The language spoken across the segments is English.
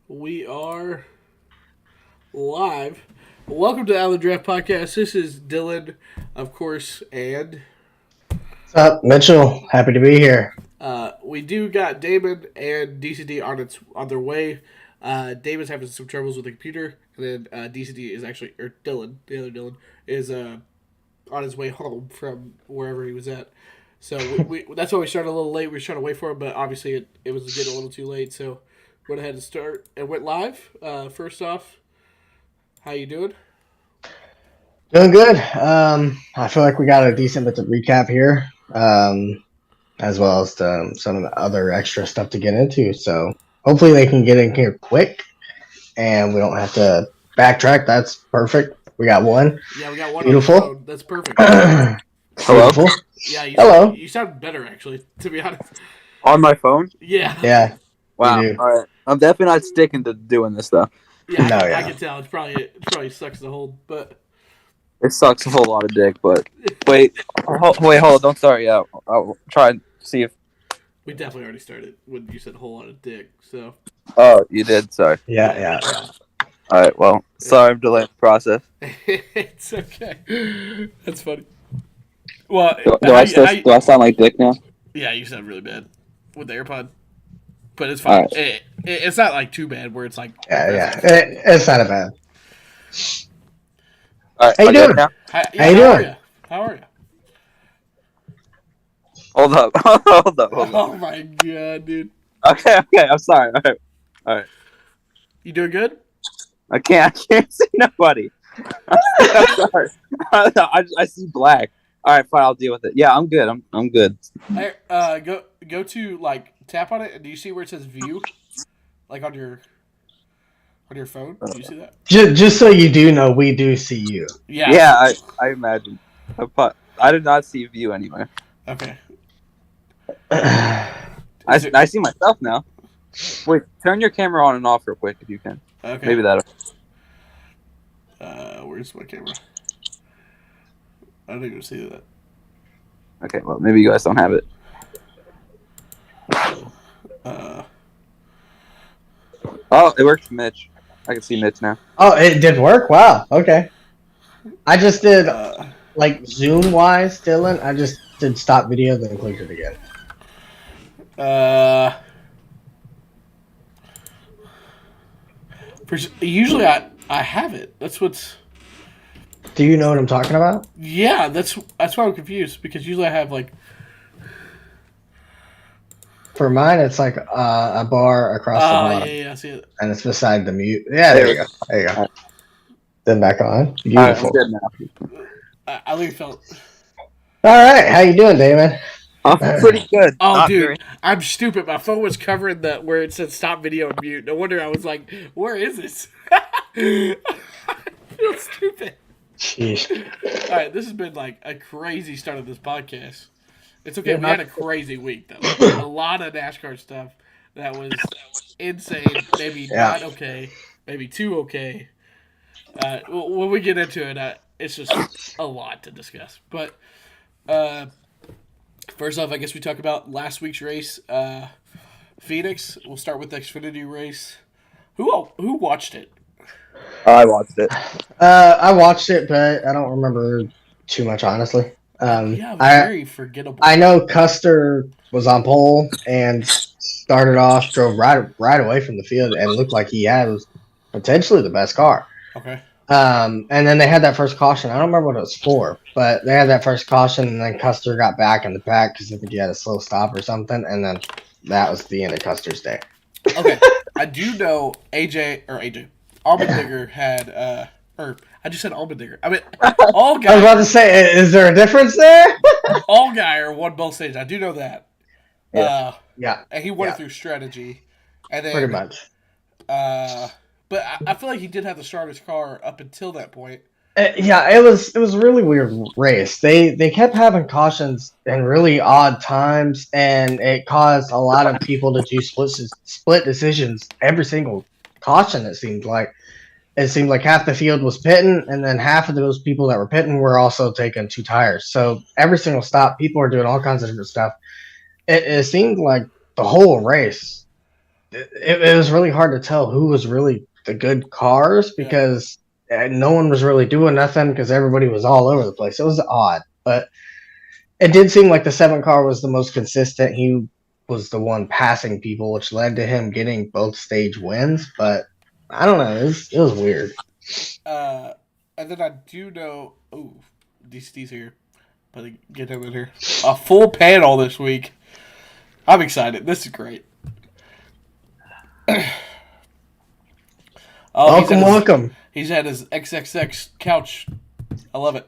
We are live. Welcome to Allen Draft Podcast. This is Dylan, of course, and What's up, Mitchell? Happy to be here. we do got Damon and DCD on their way. Damon's having some troubles with the computer, and then DCD is actually, or Dylan, the other Dylan, is on his way home from wherever he was at. So that's why we started a little late. We were trying to wait for him, but obviously it was getting a little too late. So went ahead and start and went live. First off, how you doing? Doing good. I feel like we got a decent bit of recap here, as well as some of the other extra stuff to get into. So hopefully they can get in here quick, and we don't have to backtrack. That's perfect. We got one. Yeah, we got one. Beautiful. On the phone. That's perfect. Hello? Beautiful. Yeah, Hello. You sound better actually, to be honest. On my phone? Yeah. Yeah. Wow. You do. All right. I'm definitely not sticking to doing this stuff. Yeah, No, I yeah. can tell. It probably sucks to hold, but It sucks a whole lot of dick, but wait, hold on. Don't start yet. I'll try and see if. we definitely already started when you said a whole lot of dick. So Oh, you did. Sorry. Yeah. All right. Well, sorry, I'm delaying the process. it's okay. That's funny. Well, Do I sound like dick now? yeah, you sound really bad with the AirPod, but it's fine. Right. It's not like too bad where it's like Yeah. It's not a bad. All right. How you doing? Now? How you doing? How are you? Hold up. Hold up. Oh my god, dude! Okay. I'm sorry. All right. You doing good? I can't see nobody. I'm sorry. I see black. All right, fine. I'll deal with it. Yeah, I'm good. I'm good. Hey, go to like tap on it, and do you see where it says view, like on your phone? Do you see that? Just so you do know, we do see you. Yeah. Yeah, I imagine. I did not see view anywhere. Okay. I see myself now. Wait, turn your camera on and off real quick if you can. Okay. Maybe that'll. Where's my camera? I don't even see that. Okay, well, maybe you guys don't have it. Oh, it worked for Mitch. I can see Mitch now. Oh, it did work? Wow. Okay. I just did, like, Zoom-wise, Dylan. I just did stop video, then clicked it again. Usually I have it. That's what's. Do you know what I'm talking about? Yeah, that's why I'm confused because usually I have like. For mine, it's like a bar across the bottom, yeah, I see it. and it's beside the mute. Yeah, there you go. There you go. Then back on. Beautiful. All right, I'm good now. I really felt. All right, how you doing, Damon? I'm pretty good. Oh, Not dude, very- I'm stupid. My phone was covering the where it said stop video and mute. No wonder I was like, "Where is this?" I feel stupid. Jeez. All right, this has been like a crazy start of this podcast. It's okay. Yeah, We had a crazy week though. A lot of NASCAR stuff that was insane. Maybe not okay. Maybe too okay. When we get into it, it's just a lot to discuss. But first off, I guess we talk about last week's race. Phoenix. We'll start with the Xfinity race. Who watched it? I watched it. I watched it, but I don't remember too much, honestly. Very forgettable. I know Custer was on pole and started off, drove right away from the field, and looked like he was potentially the best car. Okay. And then they had that first caution. I don't remember what it was for, but they had that first caution, and then Custer got back in the pack because I think he had a slow stop or something, and then that was the end of Custer's day. Okay. I do know Allmendinger had, or I just said Allmendinger. I mean, I was about to say, is there a difference there? Allgaier won both stages. I do know that. Yeah. And he won it through strategy. And then, Pretty much. But I feel like he did have the strongest car up until that point. Yeah, it was a really weird race. They kept having cautions in really odd times, and it caused a lot of people to do split decisions every single caution. It seemed like half the field was pitting, and then half of those people that were pitting were also taking two tires. So every single stop, people were doing all kinds of different stuff. It seemed like the whole race it was really hard to tell who was really the good cars because no one was really doing nothing because everybody was all over the place. It was odd, but it did seem like the 7 car was the most consistent. He was the one passing people, which led to him getting both stage wins. But I don't know. It was weird. And then I do know. Oh, DCT's here. But get him in here. A full panel this week. I'm excited. This is great. Welcome. He's at his XXX couch. I love it.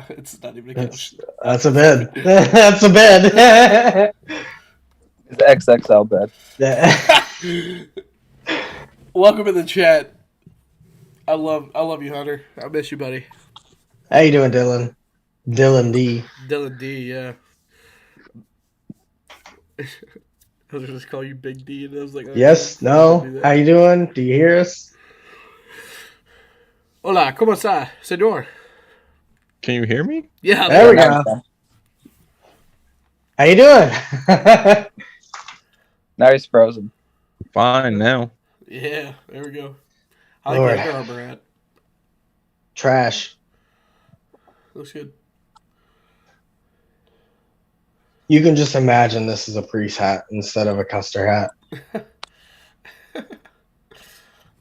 It's not even a couch. That's a bed. That's a bed. It's the XXL bed. Welcome in the chat. I love you, Hunter. I miss you, buddy. How you doing, Dylan? Dylan D. Dylan D, yeah. I was just call you Big D, and I was like, yes, no. How you doing? Do you hear us? Hola, ¿cómo está, señor? Can you hear me? Yeah, there we go. How you doing? Now he's frozen. Fine now. Yeah, there we go. I like that armor hat. Trash. Looks good. You can just imagine this is a priest hat instead of a Custer hat.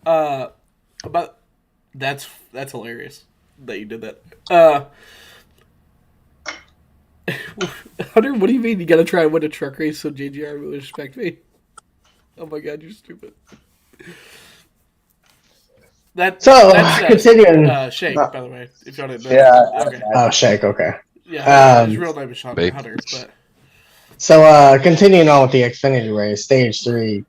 But that's hilarious that you did that. Hunter, what do you mean you gotta try and win a truck race so JGR will respect me? Oh my god, you're stupid. Continuing. Shake, by the way, if y'all didn't know. Yeah. Okay. Oh, Shake, okay. Yeah, his real name is Sean Hunter, but... So, continuing on with the Xfinity race, stage 3,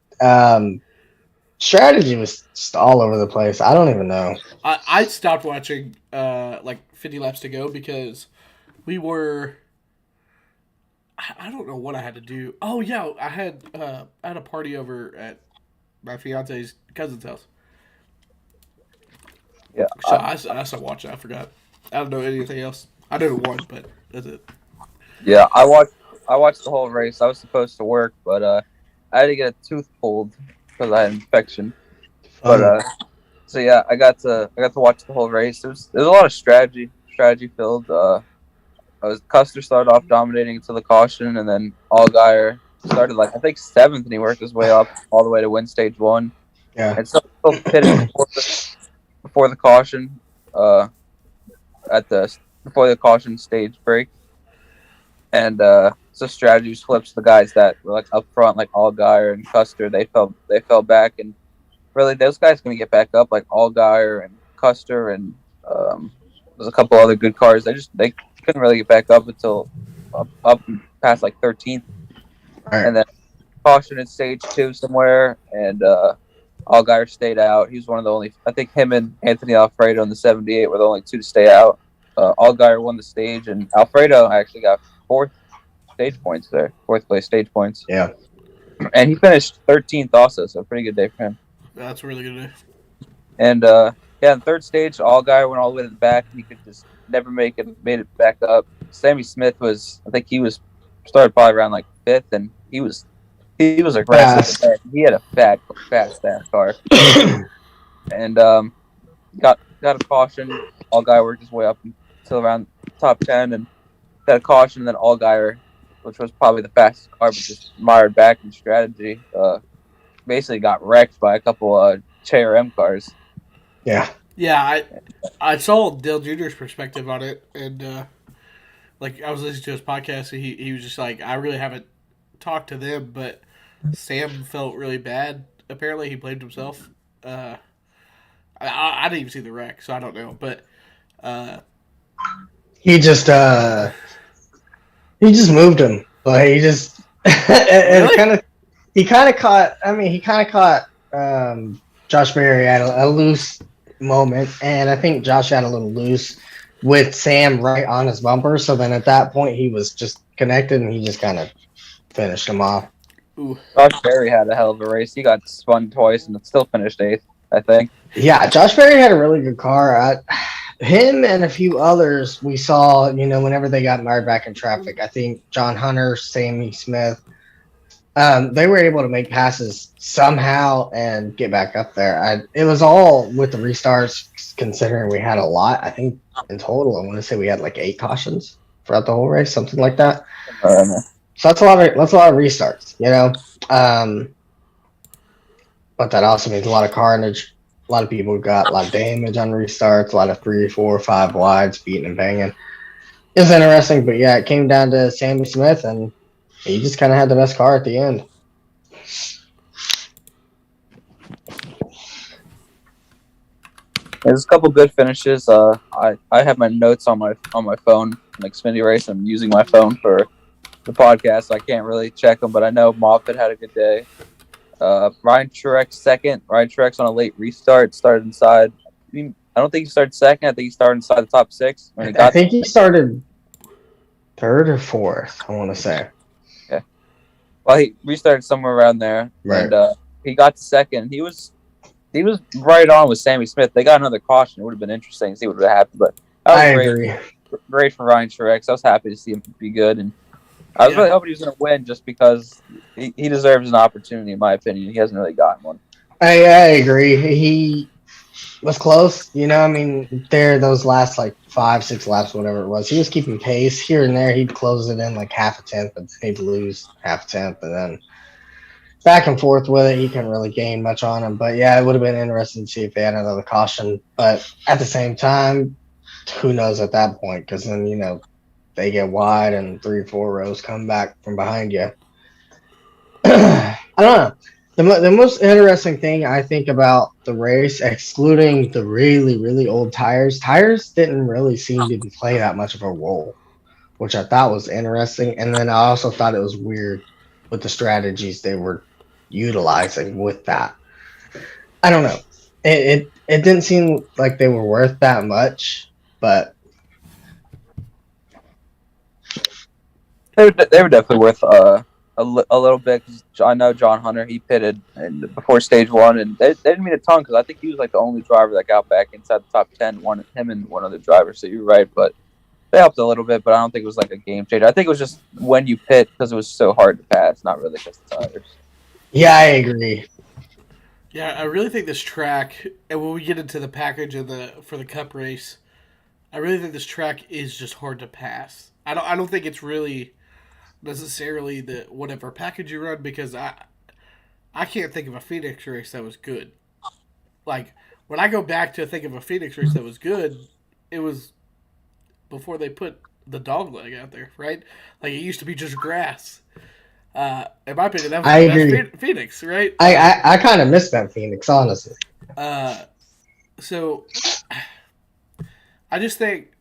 strategy was just all over the place. I don't even know. I stopped watching, 50 laps to go because we were... I don't know what I had to do. Oh, yeah, I had a party over at my fiance's cousin's house. Yeah. So I stopped watching. I forgot. I don't know anything else. I know it won, but that's it. Yeah, I watched the whole race. I was supposed to work, but I had to get a tooth pulled because I had an infection. But so yeah, I got to watch the whole race. There's a lot of strategy filled. Custer started off dominating until the caution, and then Allgaier started I think 7th, and he worked his way up all the way to win stage 1. Yeah, and so pitted before the caution. Before the caution stage break, and so strategy flips the guys that were up front, like Allgaier and Custer. They fell back, and really those guys can get back up, like Allgaier and Custer, and there's a couple other good cars. They couldn't really get back up until up past 13th, right. And then caution in stage 2 somewhere, and Allgaier stayed out. He was one of the only. I think him and Anthony Alfredo in the 78 were the only 2 to stay out. Allgaier won the stage, and Alfredo actually got 4th stage points there. 4th place stage points. Yeah. And he finished 13th also, so a pretty good day for him. That's a really good day. And in the 3rd stage, Allgaier went all the way to the back, and he could just never made it back up. Sammy Smith started probably around 5th, and he was aggressive. He had a fast car. And got a caution. Allgaier worked his way up until around top 10, and got a caution. And then Allgaier, which was probably the fastest car, but just mired back in strategy, basically got wrecked by a couple JRM cars. Yeah. Yeah, I saw Dale Jr.'s perspective on it, and I was listening to his podcast, and he was just like, I really haven't talked to them, but Sam felt really bad. Apparently, he blamed himself. I didn't even see the wreck, so I don't know, but he just moved him. He just Really? he kind of caught Josh Berry at a loose moment, and I think Josh had a little loose with Sam right on his bumper. So then at that point, he was just connected, and he just kind of finished him off. Ooh. Josh Berry had a hell of a race. He got spun twice and still finished 8th, I think. Yeah, Josh Berry had a really good car. him and a few others we saw, whenever they got mired back in traffic. I think John Hunter, Sammy Smith, they were able to make passes somehow and get back up there. It was all with the restarts, considering we had a lot. I think in total, I want to say we had like 8 cautions throughout the whole race, something like that. So that's a lot of restarts, but that also means a lot of carnage. A lot of people got a lot of damage on restarts, a lot of 3, 4, 5 wides, beating and banging. It was interesting, but yeah, it came down to Sammy Smith, and he just kind of had the best car at the end. There's a couple good finishes. I have my notes on my phone, like Xfinity Race. I'm using my phone for the podcast, so I can't really check them, but I know Moffitt had a good day. Ryan Truex second. Ryan Truex on a late restart started inside. I don't think he started second. I think he started inside the top 6. I think he started 3rd or 4th, I want to say. Okay. Well, he restarted somewhere around there, right. And he got to second. He was right on with Sammy Smith. They got another caution. It would have been interesting to see what would have happened, but I agree. Great for Ryan Truex. I was happy to see him be good, and I was really hoping he was going to win just because he deserves an opportunity, in my opinion. He hasn't really gotten one. I agree. He was close. Those last like 5, 6 laps, whatever it was, he was keeping pace here and there. He'd close it in like half a tenth, but he'd lose half a tenth, and then back and forth with it. He couldn't really gain much on him. But yeah, it would have been interesting to see if they had another caution. But at the same time, who knows at that point? Because then they get wide and 3 or 4 rows come back from behind you. I don't know. The most interesting thing I think about the race, excluding the really, really old tires didn't really seem to play that much of a role, which I thought was interesting. And then I also thought it was weird with the strategies they were utilizing with that. I don't know. It didn't seem like they were worth that much, but they were definitely worth a little bit. I know John Hunter, he pitted before stage 1, and they didn't mean a ton because I think he was like the only driver that got back inside the top 10. Him and one other driver. So you're right, but they helped a little bit. But I don't think it was like a game changer. I think it was just when you pit because it was so hard to pass, not really just the tires. Yeah, I agree. Yeah, I really think this track, and when we get into the package for the Cup race, I really think this track is just hard to pass. I don't think it's really necessarily the whatever package you run, because I can't think of a Phoenix race that was good. Like, when I go back to think of a Phoenix race that was good, it was before they put the dog leg out there, right? Like, it used to be just grass. In my opinion, that was the best Phoenix, right? I kind of miss that Phoenix, honestly. So I just think,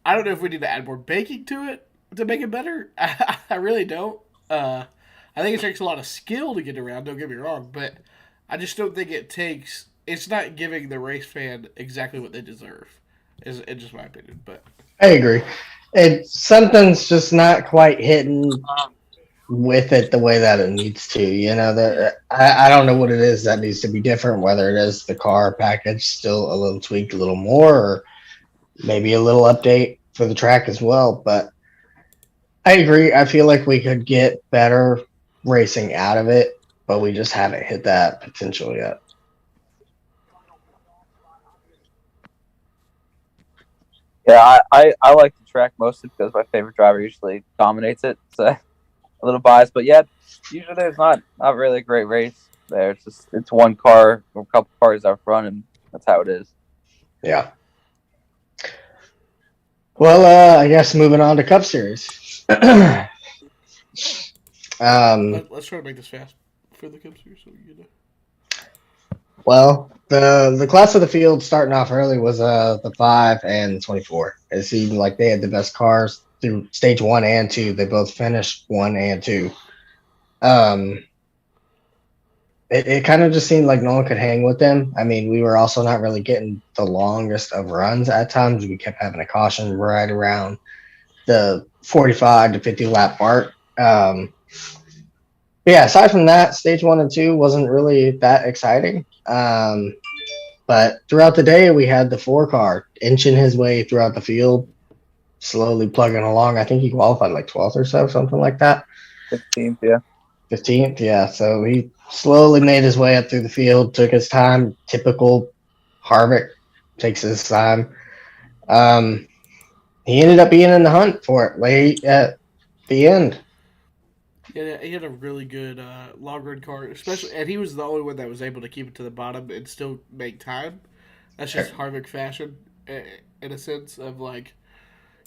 I don't know if we need to add more baking to it to make it better. I really don't. I think it takes a lot of skill to get around, don't get me wrong, but I just don't think it's not giving the race fan exactly what they deserve, is just my opinion. But I agree. Something's just not quite hitting with it the way that it needs to. I don't know what it is that needs to be different, whether it is the car package still a little tweaked a little more, or maybe a little update for the track as well. But I agree. I feel like we could get better racing out of it, but we just haven't hit that potential yet. Yeah, I like the track mostly because my favorite driver usually dominates it. So a little biased, but yeah, usually there's not really a great race there. It's one car or a couple cars out front, and that's how it is. Yeah. Well, I guess moving on to Cup Series. let's try to make this fast for the Cup Series. So Well, the class of the field starting off early was the 5 and 24. It seemed like they had the best cars through stage 1 and 2. They both finished 1 and 2. It kind of just seemed like no one could hang with them. I mean, we were also not really getting the longest of runs at times. We kept having a caution right around the 45 to 50 lap mark. But yeah, aside from that, stage 1 and 2 wasn't really that exciting. But throughout the day, we had the 4 car inching his way throughout the field, slowly plugging along. I think he qualified like 12th or so, something like that. 15th, yeah. 15th, yeah. So he slowly made his way up through the field, took his time. Typical Harvick, takes his time. He ended up being in the hunt for it late at the end. Yeah, he had a really good long run car, especially, and he was the only one that was able to keep it to the bottom and still make time. That's just Harvick fashion, in a sense of like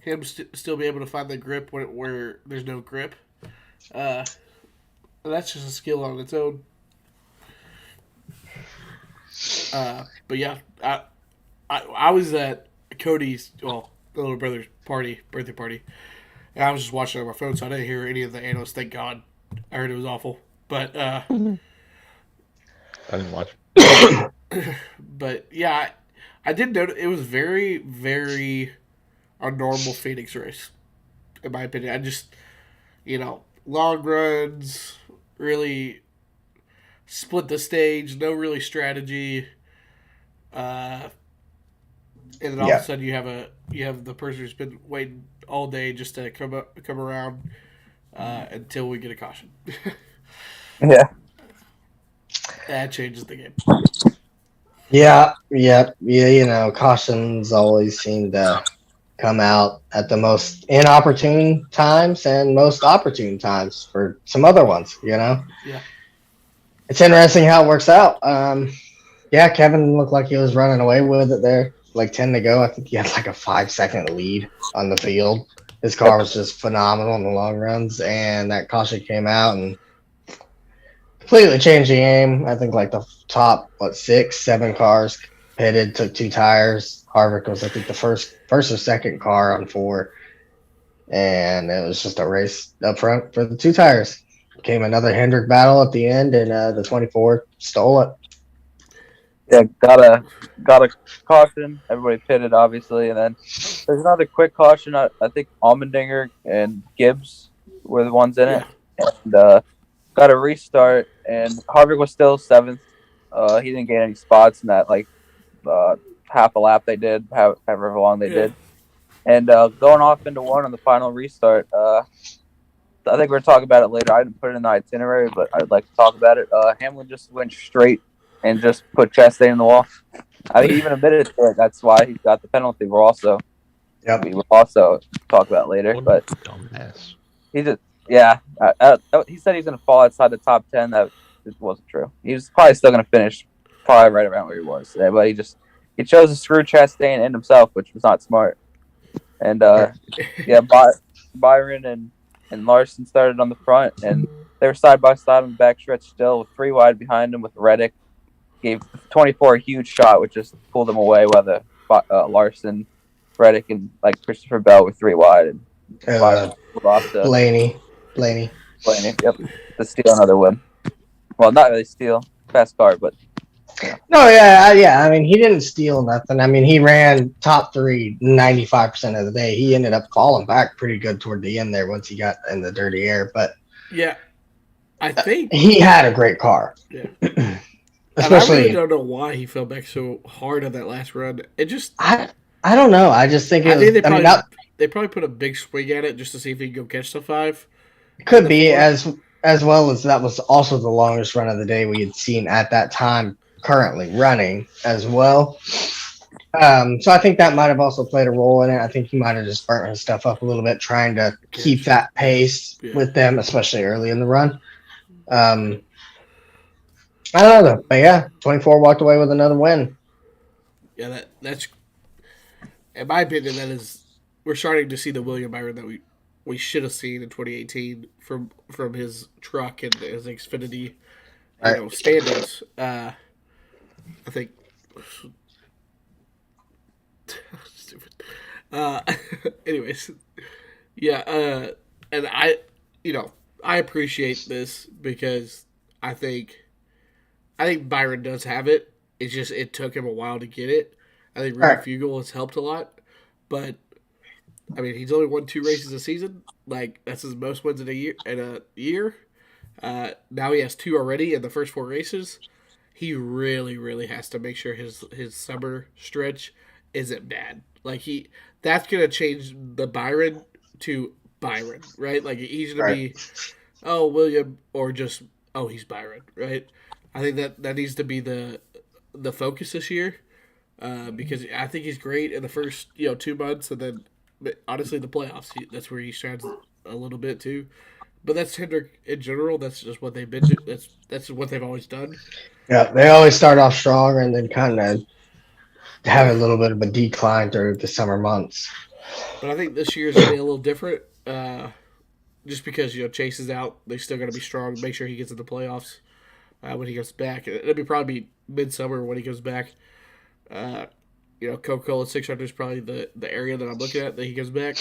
him still be able to find the grip where there's no grip. That's just a skill on its own. But yeah, I was at Cody's, well, the little brother's birthday party, and I was just watching on my phone, so I didn't hear any of the analysts. Thank God. I heard it was awful, but I didn't watch. but yeah, I did notice it was very, very a normal Phoenix race, in my opinion. I just, long runs, really split the stage, no really strategy, and then all of a sudden you have the person who's been waiting all day just to come around until we get a caution. Yeah. That changes the game. Yeah. Cautions always seem to come out at the most inopportune times and most opportune times for some other ones, Yeah. It's interesting how it works out. Kevin looked like he was running away with it there. Like 10 to go. I think he had like a 5-second lead on the field. His car was just phenomenal in the long runs, and that caution came out and completely changed the game. I think like the top 6-7 cars pitted, took 2 tires. Harvick was I think the first or second car on 4, and it was just a race up front for the 2 tires. Came another Hendrick battle at the end, and the 24 stole it. Yeah, got a caution. Everybody pitted, obviously, and then there's another quick caution. I think Allmendinger and Gibbs were the ones in it, and got a restart. And Harvick was still 7th. He didn't gain any spots in that half a lap they did, however long they did, and going off into 1 on the final restart. I think we're talking about it later. I didn't put it in the itinerary, but I'd like to talk about it. Hamlin just went straight and just put Chastain in the wall. I mean, he even admitted to it. That's why he got the penalty. We will also talk about it later. But dumbass. He just, he said he's going to fall outside the top 10. That just wasn't true. He was probably still going to finish probably right around where he was today. But he chose to screw Chastain and himself, which was not smart. And Byron and Larson started on the front, and they were side by side on the backstretch still with 3 wide behind him with Reddick. Gave 24 a huge shot, which just pulled them away, while the Larson, Reddick, and like Christopher Bell were 3 wide. And Blaney. Yep. To steal another win. Well, not really steal. Fast car, but. Yeah. No, yeah. I mean, he didn't steal nothing. I mean, he ran top 3 95% of the day. He ended up falling back pretty good toward the end there once he got in the dirty air. But yeah, I think he had a great car. Yeah. Especially, I really don't know why he fell back so hard on that last run. It just I don't know. I just think they probably put a big swing at it just to see if he could go catch the 5. Could be as well as that was also the longest run of the day we had seen at that time. Currently running as well. So I think that might have also played a role in it. I think he might have just burnt his stuff up a little bit trying to keep that pace with them, especially early in the run. I don't know, but 24 walked away with another win. Yeah, that's in my opinion, we're starting to see the William Byron that we should have seen in 2018 from his truck and his Xfinity standings. I think stupid. Anyways, and I appreciate this because I think Byron does have it. It's just it took him a while to get it. I think Ricky Fugle has helped a lot, but I mean he's only won 2 races a season. Like that's his most wins in a year. Now he has 2 already in the first 4 races. he really, really has to make sure his summer stretch isn't bad. Like that's gonna change the Byron to Byron, right? Like he's gonna be William or just he's Byron, right? I think that needs to be the focus this year because I think he's great in the first 2 months, and then honestly the playoffs that's where he shines a little bit too. But that's Hendrick in general. That's just what they've been. That's what they've always done. Yeah, they always start off strong and then kind of have a little bit of a decline through the summer months. But I think this year's gonna be a little different, just because Chase is out. They still gotta be strong. Make sure he gets in the playoffs when he goes back. It'll be probably midsummer when he goes back. Coca-Cola 600 is probably the area that I'm looking at that he goes back.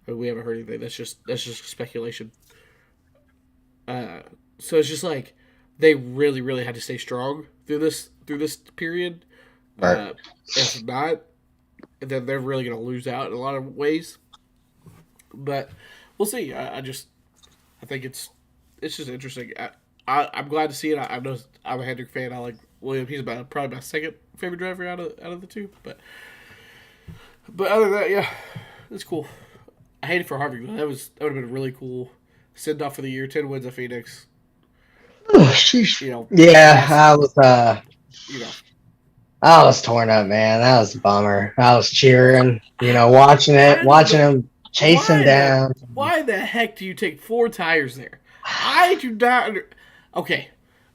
But we haven't heard anything. That's just speculation. So it's just like they really, really had to stay strong through this period. Right. If not, then they're really going to lose out in a lot of ways. But we'll see. I think it's just interesting. I'm glad to see it. I know I'm a Hendrick fan. I like William. He's probably my second favorite driver out of the two. But other than that, yeah, it's cool. I hate it for Harvick. That would have been a really cool send off for the year. 10 wins at Phoenix. Oh, sheesh. Yeah, I was torn up, man. That was a bummer. I was cheering, watching him chasing down. Why the heck do you take 4 tires there? I do not. Okay.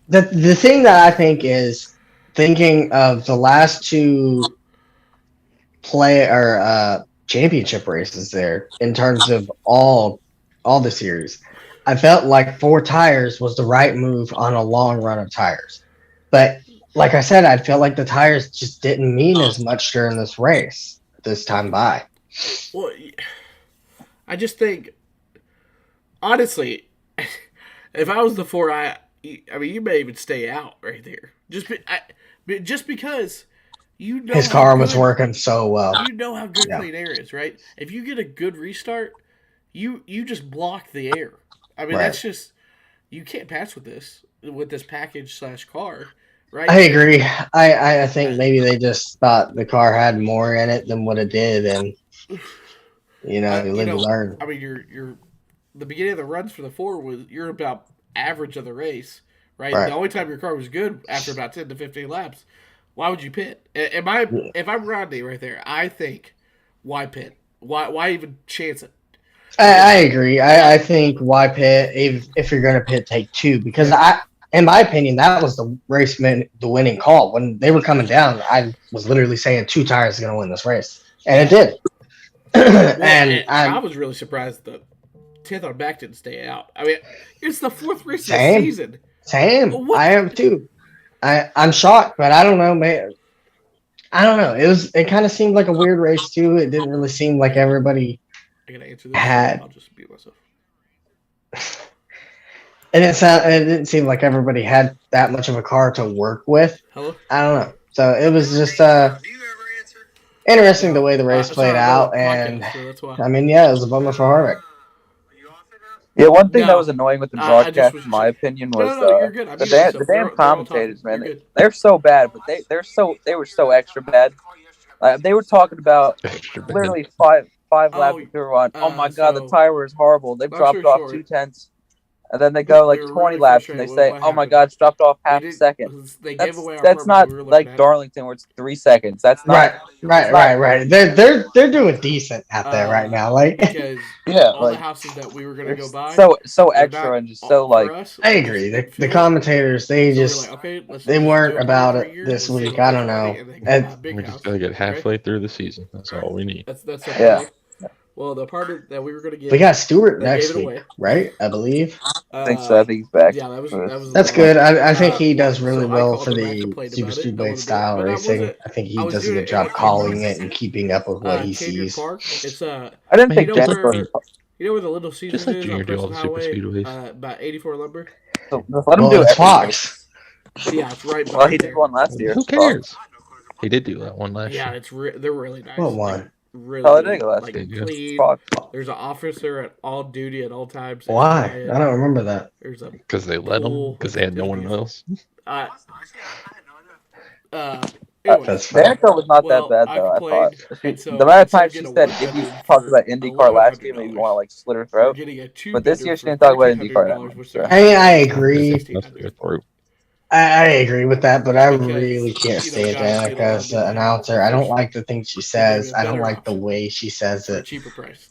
The thing that I think is thinking of the last 2 championship races there in terms of all the series. I felt like 4 tires was the right move on a long run of tires. But like I said, I felt like the tires just didn't mean as much during this race this time by. Well, I just think, honestly, if I was the 4, I mean, you may even stay out right there. Just because his car was working so well. You know how good clean air is, right? If you get a good restart, you just block the air. I mean, that's just you can't pass with this package / car, right? I agree. I think maybe they just thought the car had more in it than what it did, and you live to learn. I mean, you're the beginning of the runs for the 4 you're about average of the race, right? The only time your car was good after about 10 to 15 laps. Why would you pit? If I'm Rodney right there, I think, why pit? Why even chance it? I agree. I think why pit if you're going to pit, take 2 because in my opinion, that was the the winning call. When they were coming down, I was literally saying 2 tires are going to win this race, and it did. I was really surprised that 10th on back didn't stay out. I mean, it's the 4th race of the season. Same. I am too. I'm shocked, but I don't know, man. I don't know. It kind of seemed like a weird race too. It didn't really seem like everybody had. I'll just mute myself. It didn't seem like everybody had that much of a car to work with. Hello? I don't know. So it was just interesting the way the race played out, and I mean, it was a bummer for Harvick. Yeah, one thing that was annoying with the broadcast, in my opinion, was the damn commentators, man. They're so bad, but they were so extra bad. They were talking about literally five laps through on. Oh my god, the tire is horrible. They've dropped off 2/10. And then they go like 20 laps and they say, "Oh my god, it's dropped off half a second." That's not like Darlington where it's 3 seconds. That's not right. They're doing decent out there right now. Like all the houses that we were gonna go by, so extra and just so like. I agree. The commentators they weren't about it this week. I don't know. We just gotta get halfway through the season. That's all we need. That's okay. Well, the part that we were going to get... We got Stewart next week, right? I believe. I think so. I think he's back. Yeah, that was that's good. I think he does really well for the Super Speedway style racing. I think he does a good job calling it and keeping up with what he sees. It's I didn't think Jennifer... You know where the Little Caesars is Junior on do all Preston the Super Highway? Speedways. About 84 Lumber? So let him do it. Fox. Yeah, it's right. Well, he did one last year. Who cares? He did do that one last year. Yeah, they're really nice. What one? really Talladega last like year. clean. Fuck. There's an officer at all duty at all times. Why? I don't remember that. There's a Because they let them. Because they had no one else. uh, anyway, That's fine. Danica was not well, that bad I though. I complained, thought and so the amount of instead times she getting a said one if you bedroom talked for about IndyCar last year, maybe you $1,100, want to like slit her we're throat. getting a two But this bedroom year she for didn't talk about IndyCar that $1,300, much. which So. I agree. That's your throat. I agree with that, but I Because, really can't you know, stand guys get Danica a lot of as an money announcer. I don't like the things she So maybe says. a I don't better like the option way she says for a it. cheaper price.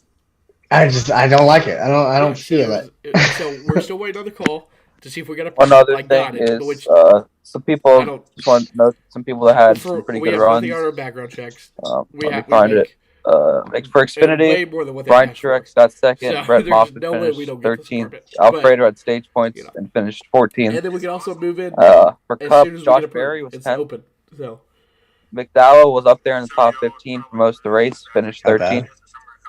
I don't like it. I don't feel it. So we're still waiting on the call to see if we got a One price. other I thing got it, is which some I people don't. just want to know some people that had some pretty We good have nothing runs. on our background checks. We Let me have find make it. For Xfinity, way more than what they Brian asked for. Truex got second. So Brett there's Moffitt no way we finished don't get this 13th. apartment. Alfredo had stage points you know. and finished 14th. And then we can also move in For as Cup, soon as we Josh get Berry approved. was It's 10th. open. So McDowell was up there in the top 15 for most of the race, finished Not 13th. bad.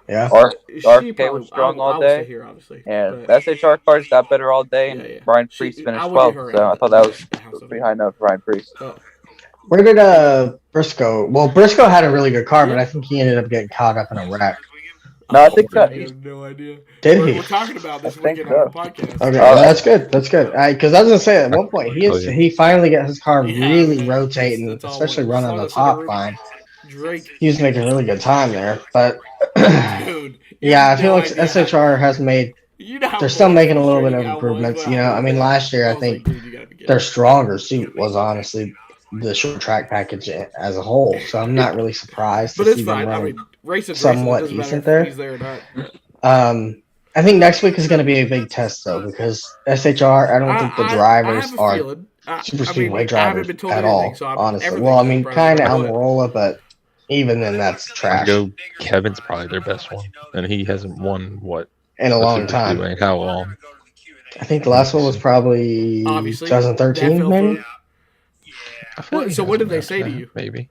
Yeah. she RFK probably was strong I all will stay day. here, obviously. And but, SHR cars got better all day, and Yeah. Brian Priest finished I would get 12th. her So out I of thought that was the house a pretty high note for Brian Priest. Where did Briscoe? Well, Briscoe had a really good car, but Yeah. I think he ended up getting caught up in a wreck. No, I think so. I have no idea. Did we're, he? We're talking about this I think weekend on our so. podcast. Okay, well, that's good. That's good. Because I was gonna say at one point Oh, yeah. he finally got his car Yeah, really man. rotating, That's all especially what- running as long the as in the top room. line. Drake, He was making really good time there, but dude. yeah, I feel no like idea SHR has made. You know how They're still making a little bit frustrating of I was improvements. when You know, I heard mean, that. last year I was like, think dude, you gotta be kidding their me. stronger suit was honestly the short track package as a whole. So I'm not really surprised to But it's see them fine. I running mean, racing's somewhat racing. It doesn't decent matter if there. he's there or not. But I think next week is going to be a big test though because SHR. I don't think the I drivers have a are feeling. super I mean, speedway I haven't drivers been told at anything, all. so Honestly, everything's well, I a mean, surprise kind of to me, but- Almirola, but even then, that's I trash go. Kevin's probably their best one, and he hasn't won what in a the long Super time. Speedway in how long? I think the last one was probably Obviously, 2013, that fell maybe. through. I feel What- like so he what has did they one say to after you? that, Maybe.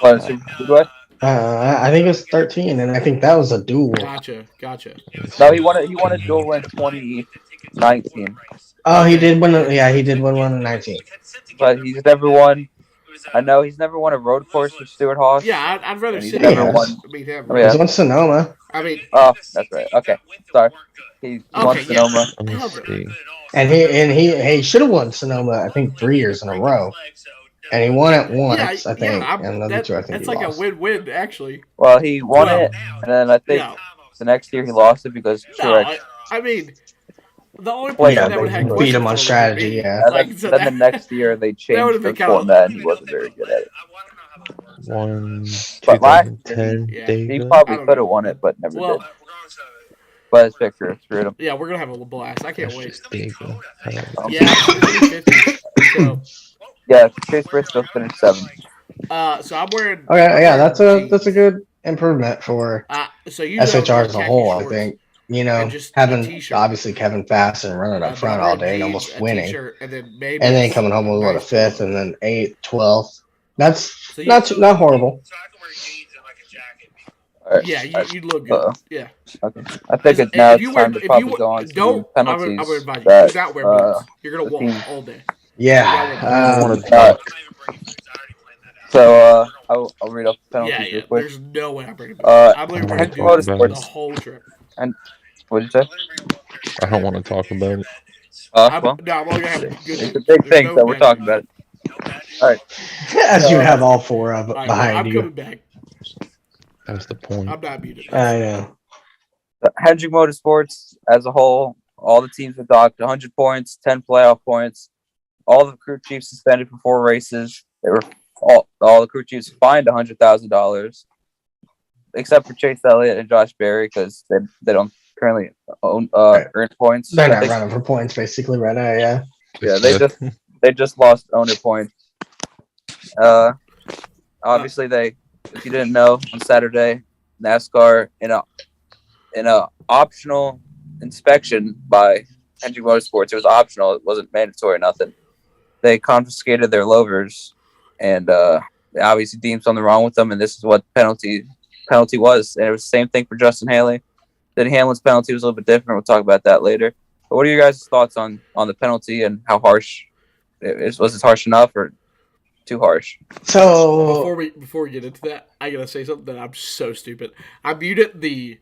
What, Super Speedway? I think it was 13, and I think that was a duel. Gotcha. No, he won a duel in 2019. Oh, he did win. Yeah, he did win one in 19. But he's never won. I know he's never won a road course with Stuart Haas. Yeah, I'd rather And he's sit never here won. and meet him. Oh, yeah. He's won Sonoma, I mean, Oh, that's right. Okay, sorry. He won Okay, yeah. Sonoma. Let me Hell see. and he should have won Sonoma. I think 3 years in a row, and he won it once. I think, and the other two I think that's he like lost. a win-win, actually. Well, he won Well, it, and then I think Yeah. the next year he lost it because No, Truex. I mean, the only Well, person yeah, that would have had they beat questions him on for strategy. would be me. Yeah, And Like, then, so then the that- next year they would've changed been the kinda- format, and he wasn't very good at it. One But last 2010 year, He David. probably I don't could have know. won it, but never Well, did. But his picture screwed him. yeah, we're gonna have a blast. I can't That's wait. just David. Yeah, it's gonna be 50. So, Yeah, Chase Briscoe finished 7th. so I'm wearing. okay, I'm yeah, wearing that's a good improvement for So you know, SHR as a khaki whole. I shorts think you know and just a having t-shirt. obviously Kevin Fast and running But up I'm front all wearing day and jeans, almost a winning, t-shirt, and then maybe and then a coming home with what a nice fifth, polo. and then 8th, 12th. That's So you- not horrible. All right. Yeah, you look good. Uh-oh. Yeah. Okay. I think now If it's you wear, time to if probably you go on to don't, the I'm gonna penalties advise you that do not wear boots. You're gonna the walk team- all day. Yeah. I want to uh, talk. So I'll read off the penalties Yeah, real quick. There's no way I'm bringing boots. Uh, I'm literally Hendrick gonna do Motorsports. the whole trip. What did you say? I don't want to talk about it. Well, No, I'm only gonna have good. it's a big thing, so we're talking about it. All right. As you have all 4 of All right, behind I'm you. coming back. That was the point. I'm not muted. I know. Hendrick Motorsports as a whole, all the teams were docked 100 points, 10 playoff points. All the crew chiefs suspended for 4 races. They were all the crew chiefs fined $100,000, except for Chase Elliott and Josh Berry because they don't currently own earn points. They're I not think- running for points basically right now. Yeah. Yeah, they just lost owner points. Obviously if you didn't know, on Saturday, NASCAR in a optional inspection by Hendrick Motorsports. It was optional. It wasn't mandatory or nothing. They confiscated their Lovers, and they obviously deemed something wrong with them. And this is what the penalty was. And it was the same thing for Justin Haley. Denny Hamlin's penalty was a little bit different. We'll talk about that later. But what are your guys' thoughts on the penalty and how harsh? Was it harsh enough, or too harsh. So Before we get into that, I gotta say something that I'm so stupid. I muted the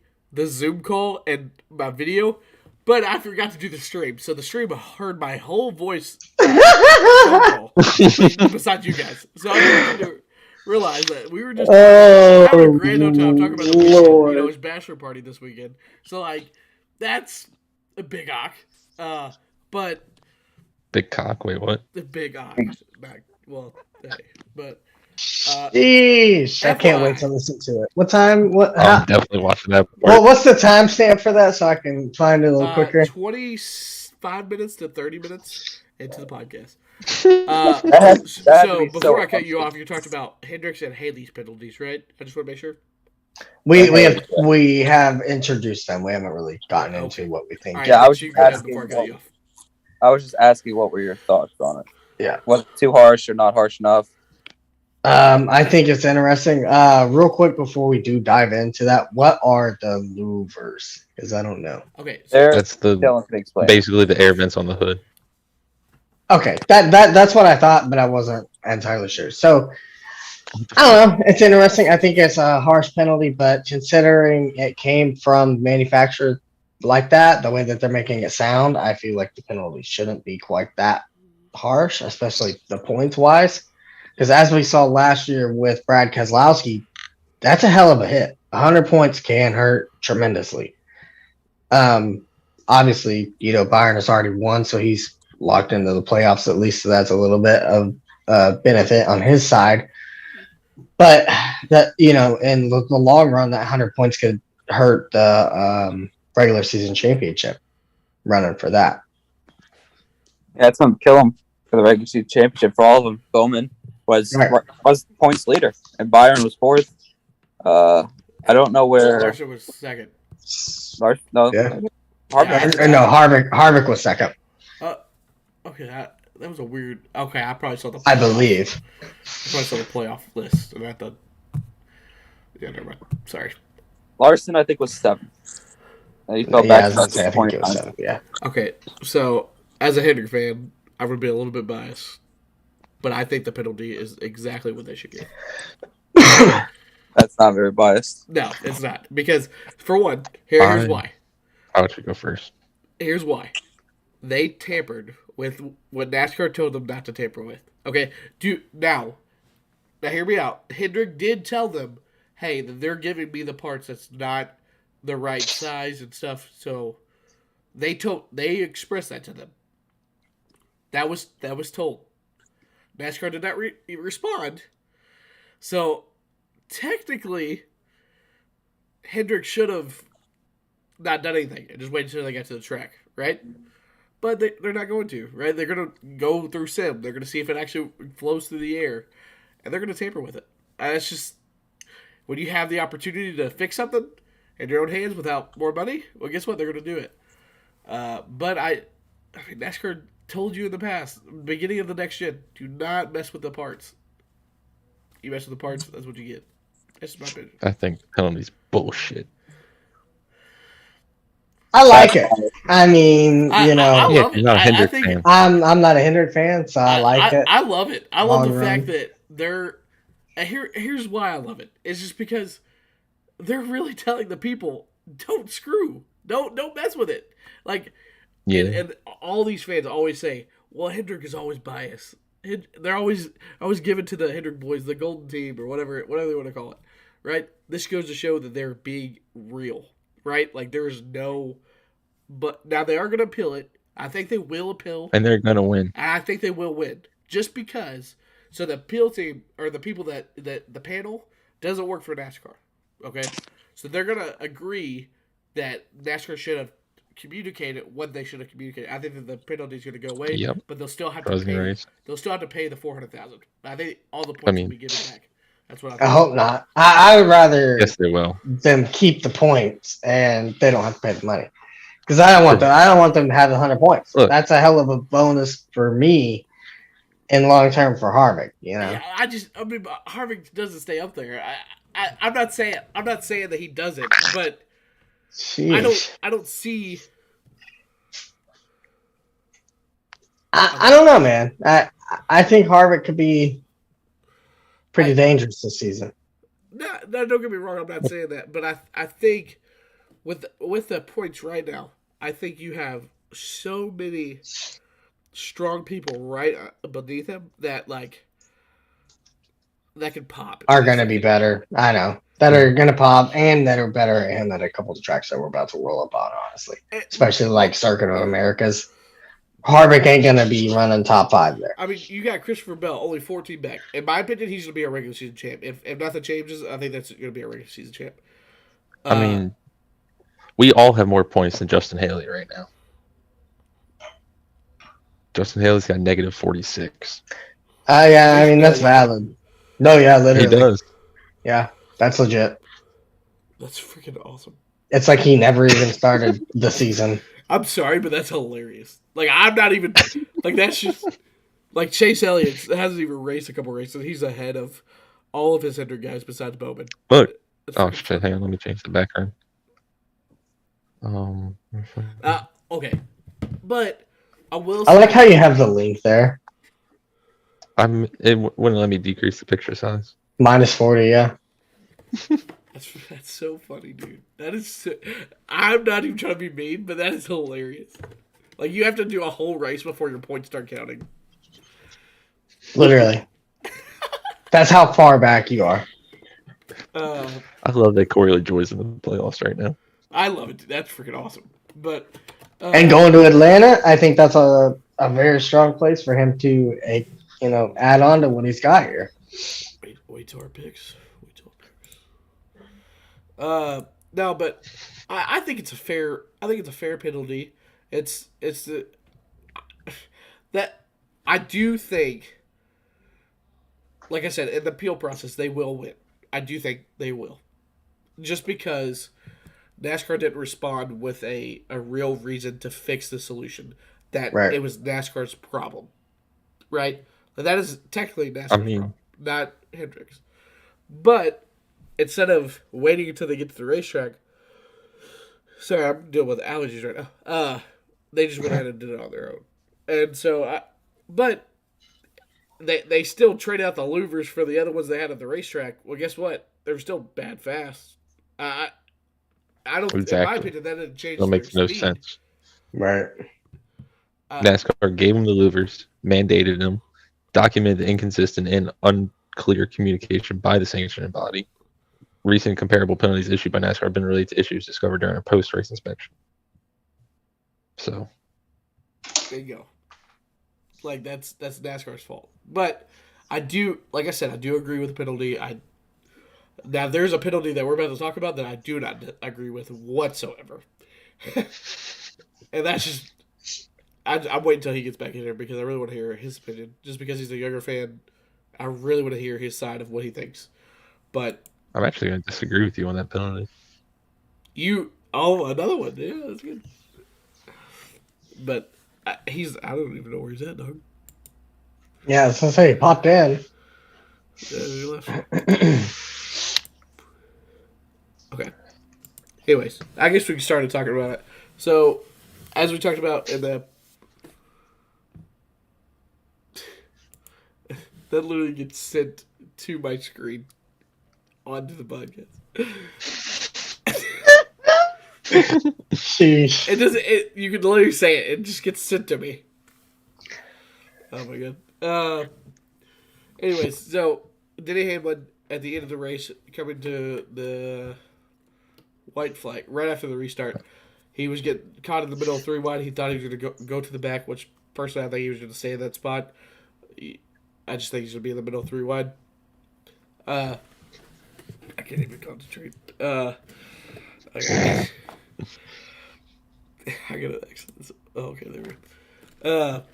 Zoom call and my video, but I forgot to do the stream. So the stream heard my whole voice phone call besides you guys. So I need you to realize that we were just having a grand old time talking about the weekend. Lord. You know, it's bachelor party this weekend. So like that's a big ock. But Big cock. Wait, what? the big ock. Well, hey, but Sheesh, I can't wait FYI. to listen to it. What time? What? I'm definitely watching that. Well, what's the timestamp for that so I can find it a little quicker? 25 minutes to 30 minutes into the podcast. That had So to be before so I cut you off, you talked about Hendricks and Haley's penalties, right? I just want to make sure. We have introduced them. We haven't really gotten into what we think. All right, Yeah, I was you just go ahead asking before I cut you off. I was just asking what were your thoughts on it? Yeah. Was it too harsh or not harsh enough? I think it's interesting. Real quick before we do dive into that, what are the louvers? Because I don't know. Okay, so There's That's Dylan can explain. basically the air vents on the hood. Okay, that's what I thought, but I wasn't entirely sure. So I don't know. It's interesting. I think it's a harsh penalty, but considering it came from manufacturer like that, the way that they're making it sound, I feel like the penalty shouldn't be quite that harsh, especially the points wise. Because as we saw last year with Brad Keselowski, that's a hell of a hit. 100 points can hurt tremendously. Obviously, Byron has already won, so he's locked into the playoffs at least. So that's a little bit of benefit on his side. But that in the long run, that 100 points could hurt the regular season championship running for that. Yeah, it's going to kill him for the regular season championship for all of them. Bowman was points leader, and Byron was fourth. I don't know where. Larson was second. Yeah. Harvick Harvick was second. Okay, that was a weird. Okay, I probably saw the. I believe. I probably saw the playoff list, and I thought. Yeah, never mind. Sorry. Larson, I think, was seventh. He fell Yeah, back. I think it was seventh. Yeah. Okay, so as a Hendrick fan, I would be a little bit biased, but I think the penalty is exactly what they should get. That's not very biased. No, it's not. Because, for one, here's why. I would go first. Here's why. They tampered with what NASCAR told them not to tamper with. Okay? Now hear me out. Hendrick did tell them, hey, that they're giving me the parts that's not the right size and stuff. So, they expressed that to them. That was told. NASCAR did not respond. So, technically, Hendrick should have not done anything and just waited until they got to the track, right? But they're not going to, right? They're going to go through sim. They're going to see if it actually flows through the air, and they're going to tamper with it. And it's just, when you have the opportunity to fix something in your own hands without more money, well, guess what? They're going to do it. But I mean, NASCAR told you in the past, beginning of the next gen, do not mess with the parts. You mess with the parts, that's what you get. That's my opinion. I think penalty's bullshit. I like it. I mean, I love it. You're not a Hendrick I think fan. I'm not a Hendrick fan, so I like it. I love it. I love Long the run. fact that they're here's why I love it. It's just because they're really telling the people, don't screw. Don't mess with it. Like Yeah. and all these fans always say, well, Hendrick is always biased. They're always given to the Hendrick boys, the golden team, or whatever they want to call it. Right? This goes to show that they're being real. Right? Like there's no, but now they are going to appeal it. I think they will appeal, And they're going to win. and I think they will win just because. So the appeal team or the people that the panel doesn't work for NASCAR. Okay, so they're going to agree that NASCAR should have communicated what they should have communicated. I think that the penalty is going to go away. Yep. But they'll still have Frozen to pay. race. They'll still have to pay the $400,000. I think all the points will be given back. That's what I think. I hope not. I would rather Yes, they will. them keep the points and they don't have to pay the money. Because I don't want them to have the 100 points. Look. That's a hell of a bonus for me in long term for Harvick. Yeah, I mean, Harvick doesn't stay up there. I'm not saying that he doesn't, but Sheesh. I don't see. I don't know, man. I think Harvick could be pretty dangerous this season. No, don't get me wrong. I'm not saying that, but I think with the points right now, I think you have so many strong people right beneath him that that could pop. Are going to be better. I know. That are going to pop and that are better at him at a couple of tracks that we're about to roll up on, honestly. Especially like Circuit of Americas. Harvick ain't going to be running top 5 there. I mean, you got Christopher Bell, only 14 back. In my opinion, he's going to be a regular season champ. If nothing changes, I think that's going to be a regular season champ. I mean, we all have more points than Justin Haley right now. Justin Haley's got negative 46. Yeah, I mean, that's valid. No, yeah, literally. He does. Yeah, that's legit. That's freaking awesome. It's like he never even started the season. I'm sorry, but that's hilarious. Like, I'm not even... Like, that's just... Like, Chase Elliott hasn't even raced a couple races. He's ahead of all of his Hendrick guys besides Bowman. Look. Oh, shit. Hang on. Let me change the background. Okay. But I will I like how you have the link there. It wouldn't let me decrease the picture size. Minus 40, yeah. That's so funny, dude. That is so, I'm not even trying to be mean, but that is hilarious. Like, you have to do a whole race before your points start counting. Literally. That's how far back you are. I love that Corey LaJoy's in the playoffs right now. I love it. That's freaking awesome. But and going to Atlanta, I think that's a very strong place for him to add on to what he's got here. Wait till our picks. No, but I think it's a fair. I think it's a fair penalty. It's that I do think. Like I said, in the appeal process, they will win. I do think they will, just because NASCAR didn't respond with a real reason to fix the solution. That It was NASCAR's problem, right? That is technically NASCAR's problem, not Hendrick's. But instead of waiting until they get to the racetrack, sorry, I'm dealing with allergies right now. They just went ahead and did it on their own, and so but they still trade out the louvers for the other ones they had at the racetrack. Well, guess what? They were still bad fast. I don't. Exactly. In my opinion, that didn't change. That makes no sense. Right. NASCAR gave them the louvers, mandated them, documented the inconsistent and unclear communication by the sanctioning body. Recent comparable penalties issued by NASCAR have been related to issues discovered during a post-race inspection. So, there you go. Like, that's NASCAR's fault. But I do, like I said, I do agree with the penalty. Now, there's a penalty that we're about to talk about that I do not agree with whatsoever. And that's just... I'm waiting until he gets back in here because I really want to hear his opinion. Just because he's a younger fan, I really want to hear his side of what he thinks. But... I'm actually going to disagree with you on that penalty. Another one. Yeah, that's good. But I don't even know where he's at, dog. Yeah, I was going to say, he popped in. Yeah, he left. Okay. Anyways, I guess we can start talking about it. So, as we talked about in the... that literally gets sent to my screen onto the podcast. Sheesh. It doesn't. You can literally say it. It just gets sent to me. Oh my god. Anyways, so Denny Hamlin at the end of the race, coming to the white flag right after the restart, he was getting caught in the middle of 3 wide. He thought he was going to go to the back, which personally I think he was going to stay in that spot. I just think he's going to be in the middle of 3 wide. I can't even concentrate. Okay. I gotta exit this. Oh, okay, there we go.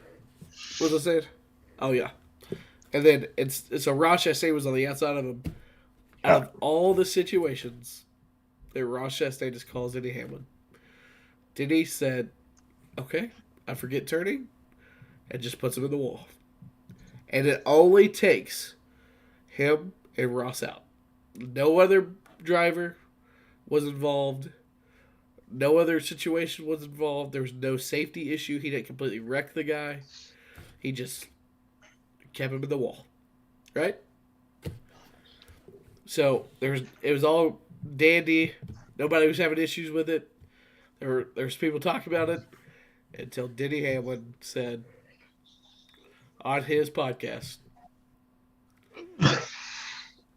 What was I saying? Oh, yeah. And then so Ross Chastain was on the outside of him. Out of all the situations that Ross Chastain just calls Denny Hamlin, Denny said, okay, I forget turning, and just puts him in the wall. And it only takes him and Ross out. No other driver was involved. No other situation was involved. There was no safety issue. He didn't completely wreck the guy. He just kept him in the wall. Right? So it was all dandy. Nobody was having issues with it. There's people talking about it until Denny Hamlin said on his podcast,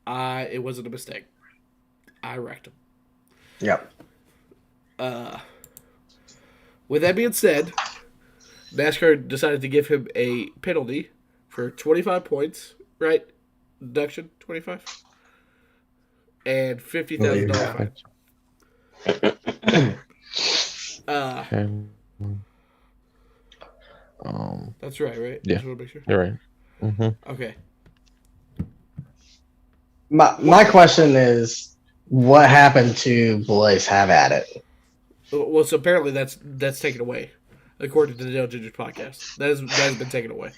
it wasn't a mistake. I wrecked him. Yep. With that being said, NASCAR decided to give him a penalty for 25 points, right? Deduction 25, and $50,000 fine. That's right? Yeah, just want to make sure. You're right. Mm-hmm. Okay. My question is, what happened to Boys Have At It? Well, so apparently that's taken away, according to the No Gingers podcast. That has been taken away.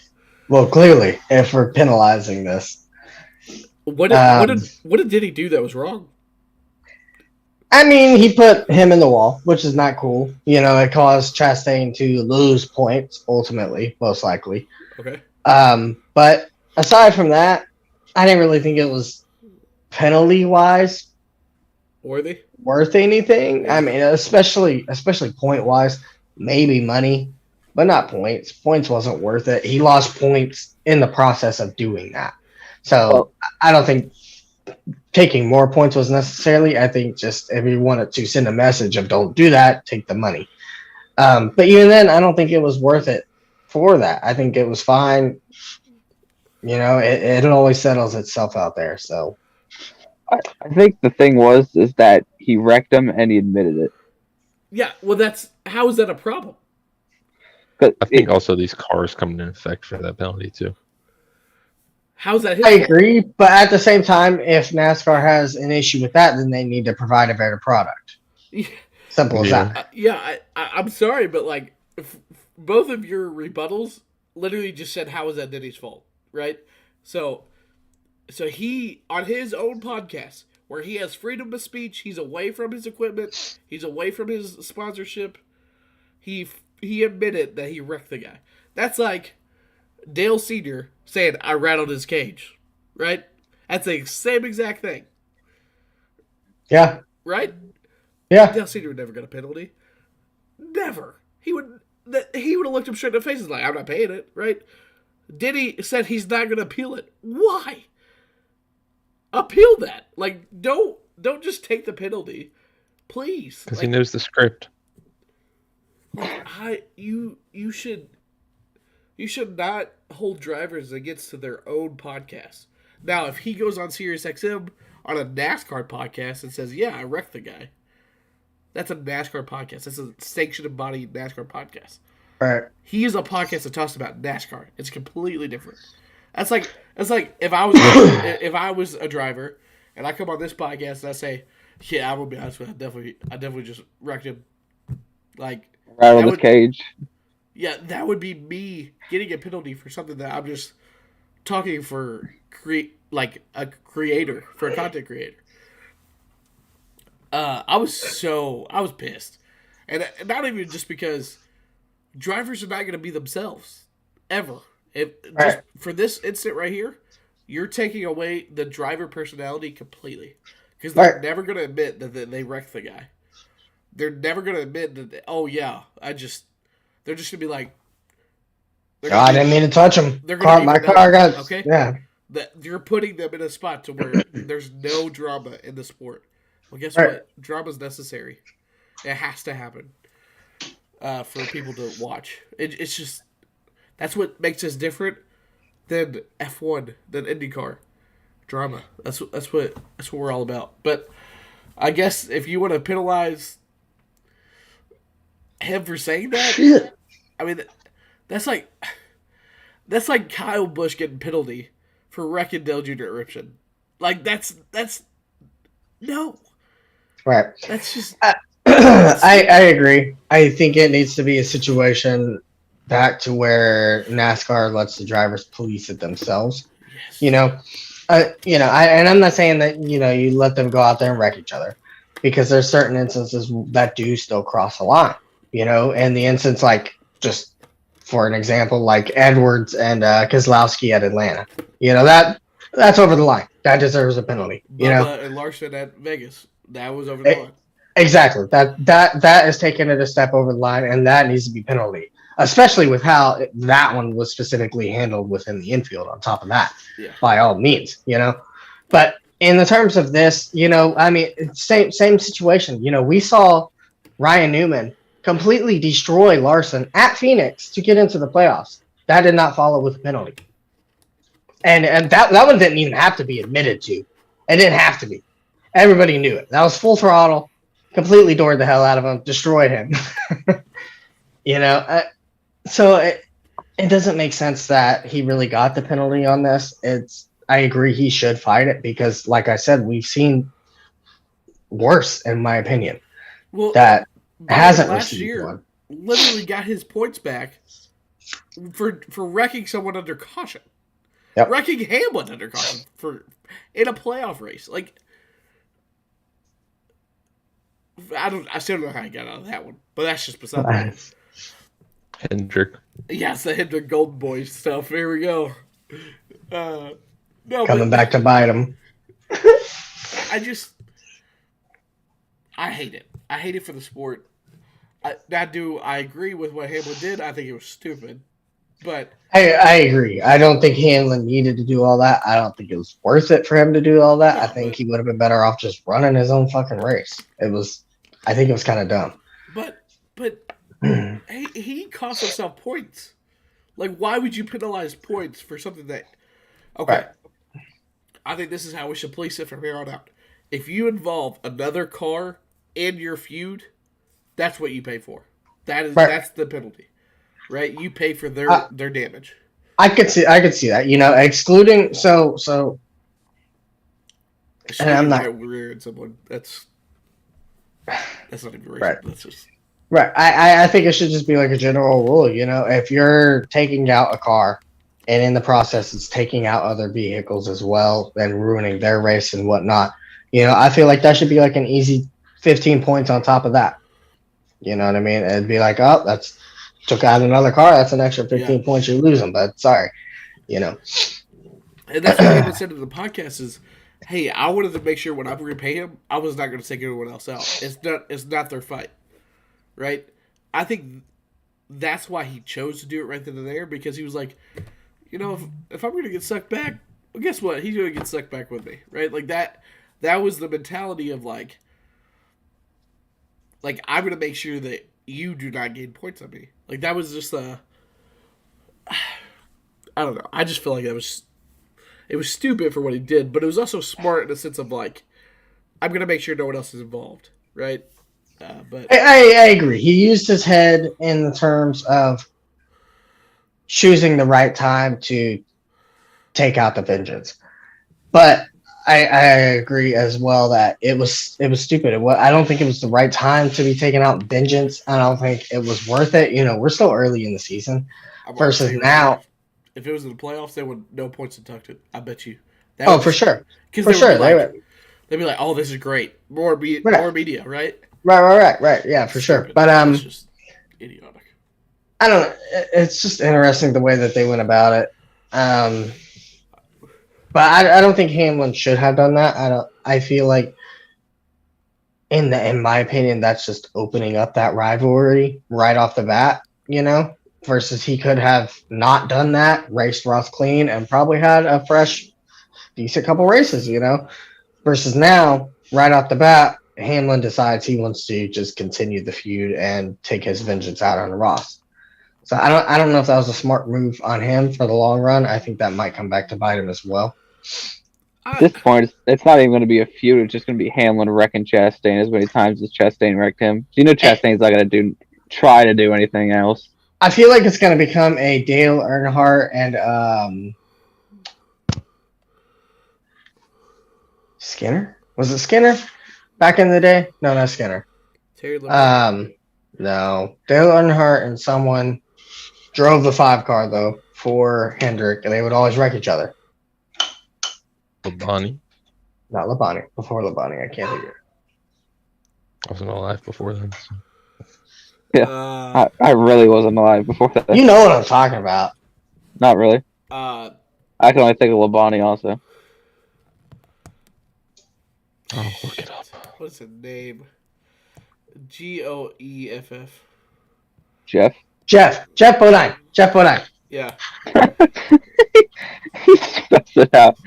Well, clearly, if we're penalizing this, What did Denny do that was wrong? I mean, he put him in the wall, which is not cool. You know, it caused Chastain to lose points ultimately, most likely. Okay. But aside from that, I didn't really think it was penalty wise worth anything. I mean, especially point wise, maybe money, but not points. Points wasn't worth it. He lost points in the process of doing that. So I don't think taking more points was necessarily. I think just if you wanted to send a message of don't do that, take the money. But even then, I don't think it was worth it for that. I think it was fine. You know, it always settles itself out there. So I think the thing is that he wrecked him and he admitted it. Yeah, well, how is that a problem? I think also these cars come into effect for that penalty too. How's that his I fault? agree, but at the same time, if NASCAR has an issue with that, then they need to provide a better product. Simple as that. I'm sorry, but like both of your rebuttals literally just said, "How is that Denny's fault?" Right? So he on his own podcast where he has freedom of speech, he's away from his equipment, he's away from his sponsorship. He admitted that he wrecked the guy. That's like Dale Sr. saying, "I rattled his cage," right? That's the same exact thing. Yeah. Right? Yeah. Dale Sr. would never get a penalty. Never. He would have looked him straight in the face and like, "I'm not paying it," right? Denny said he's not going to appeal it. Why? Appeal that. Like, don't just take the penalty, please. Because he knows the script. You should not hold drivers against to their own podcast. Now, if he goes on SiriusXM on a NASCAR podcast and says, "Yeah, I wrecked the guy," that's a NASCAR podcast. That's a sanctioned body NASCAR podcast. Right. He is a podcast that talks about NASCAR. It's completely different. That's like if I was a driver and I come on this podcast and I say, "Yeah, I'm gonna be honest with you, I definitely just wrecked him." Like rattled his cage. Yeah, that would be me getting a penalty for something that I'm just talking for a content creator. I was pissed, and not even just because drivers are not going to be themselves ever. Just for this instant right here, you're taking away the driver personality completely because they're never going to admit that they wrecked the guy. They're never going to admit that. They're just going to be like, I didn't mean to touch him. My car got okay. Yeah. That you're putting them in a spot to where there's no drama in the sport. Well, guess what? Drama's necessary. It has to happen for people to watch. It's just that's what makes us different than F1, than IndyCar. Drama. That's what we're all about. But I guess if you want to penalize him for saying that, I mean, that's like Kyle Busch getting penalty for wrecking Dale Jr. at Ripken. Like that's no. Right. That's just. I agree. I think it needs to be a situation back to where NASCAR lets the drivers police it themselves. Yes. You know, and I'm not saying that you let them go out there and wreck each other, because there's certain instances that do still cross the line. And the instance, like, just for an example, like Edwards and Keselowski at Atlanta. That's over the line. that deserves a penalty. You know, Bubba and Larson at Vegas. That was over the line. exactly. That is taking it a step over the line, and that needs to be penalty, especially with how that one was specifically handled within the infield. On top of that, by all means, you know. But in the terms of this, you know, I mean, same situation. You know, we saw Ryan Newman completely destroy Larson at Phoenix to get into the playoffs. That did not follow with a penalty. And that one didn't even have to be admitted to. It didn't have to be. Everybody knew it. That was full throttle, completely doored the hell out of him, destroyed him. You know, so it doesn't make sense that he really got the penalty on this. I agree he should fight it because, like I said, we've seen worse, in my opinion. Well, that hasn't last received year one. literally got his points back for wrecking someone under caution. Yep. Wrecking Hamlin under caution in a playoff race. Like, I still don't know how I got out of that one, but that's just beside the point. Hendrick. Yes, the Hendrick Golden Boy stuff. Here we go. No, Coming back to bite him. I hate it. I hate it for the sport. I agree with what Hamlin did. I think it was stupid. But I agree. I don't think Hamlin needed to do all that. I don't think it was worth it for him to do all that. I think he would have been better off just running his own fucking race. I think it was kind of dumb. But he cost himself points. Like, why would you penalize points for something that... Okay. Right. I think this is how we should police it from here on out. If you involve another car in your feud, that's what you pay for. That's the penalty. Right? You pay for their damage. I could see that. You know, excluding so and I'm not rearing someone. That's not even racist. Right. That's just right. I think it should just be like a general rule. You know, if you're taking out a car, and in the process it's taking out other vehicles as well and ruining their race and whatnot, you know, I feel like that should be like an easy 15 points on top of that. You know what I mean? It'd be like, oh, that's took out another car. That's an extra 15 points you're losing. But sorry, you know. And that's what David said in the podcast is, hey, I wanted to make sure when I repay him, I was not going to take anyone else out. It's not their fight, right? I think that's why he chose to do it right then and there, because he was like, you know, if I'm going to get sucked back, well, guess what? He's going to get sucked back with me, right? Like that was the mentality of like I'm going to make sure that you do not gain points on me. Like that was just I don't know. I just feel like it was stupid for what he did, but it was also smart in the sense of like, I'm going to make sure no one else is involved, right? But I agree. He used his head in the terms of choosing the right time to take out the vengeance. But I agree as well that it was stupid. I don't think it was the right time to be taking out vengeance. I don't think it was worth it. You know, we're still early in the season. Versus now, if it was in the playoffs, they would no points deducted. I bet you. For sure. For sure. They'd be like, "Oh, this is great. More media, right?" Right. Yeah, for sure. But it's just idiotic. I don't know. It's just interesting the way that they went about it. But I don't think Hamlin should have done that. I feel like, in my opinion, that's just opening up that rivalry right off the bat. You know, versus he could have not done that, raced Ross clean, and probably had a fresh, decent couple races. You know, versus now, right off the bat, Hamlin decides he wants to just continue the feud and take his vengeance out on Ross. So I don't know if that was a smart move on him for the long run. I think that might come back to bite him as well. At this point, it's not even going to be a feud. It's just going to be Hamlin wrecking Chastain as many times as Chastain wrecked him. You know, Chastain's not going to try to do anything else. I feel like it's going to become a Dale Earnhardt and Skinner. Was it Skinner back in the day? No, not Skinner. Terry LeBlanc. No, Dale Earnhardt and someone drove the 5 car though for Hendrick, and they would always wreck each other. Labonte. Not Labonte. Before Labonte, I can't think of it. I wasn't alive before then. So. Yeah, I really wasn't alive before that. You know what I'm talking about. Not really. I I can only think of Labonte also. Oh, look it up. What's the name? Goeff. Jeff. Jeff Bodine. Jeff Bodine. Yeah. He spells it out.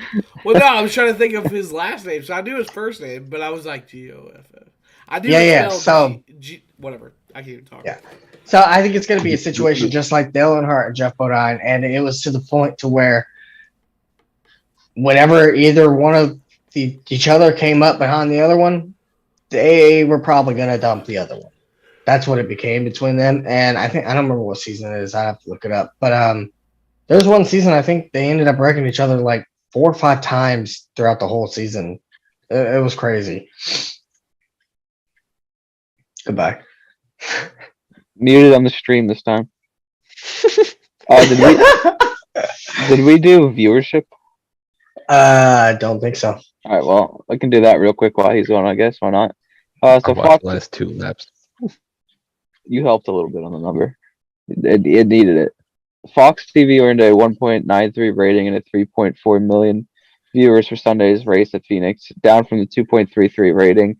Well, no, I was trying to think of his last name, so I knew his first name, but I was like Goff. I do spell whatever. I can't even talk. Yeah. So I think it's going to be a situation just like Dale Earnhardt and Jeff Bodine, and it was to the point to where whenever either one of each other came up behind the other one, they were probably going to dump the other one. That's what it became between them. And I don't remember what season it is. I have to look it up. But there was one season I think they ended up wrecking each other like 4 or 5 times throughout the whole season. It was crazy. Goodbye. Muted on the stream this time. Did we do viewership? I don't think so. All right, well, I can do that real quick while he's on, I guess. Why not? I So watched Fox, the last 2 laps. you helped a little bit on the number. It needed it. Fox TV earned a 1.93 rating and a 3.4 million viewers for Sunday's race at Phoenix, down from the 2.33 rating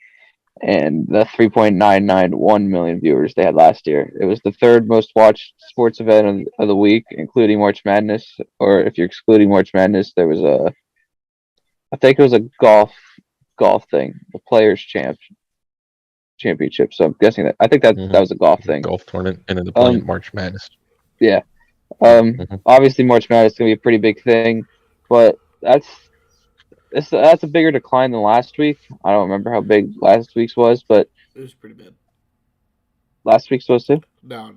and the 3.991 million viewers they had last year. It was the 3rd most watched sports event of the week, including March Madness. Or if you're excluding March Madness, there was I think it was a golf thing, the Players Championship. So I'm guessing that that was a golf thing. Golf tournament, and then the playing March Madness. Yeah. Obviously March Madness is gonna be a pretty big thing, but that's a bigger decline than last week. I don't remember how big last week's was, but it was pretty bad. Last week's was too? No.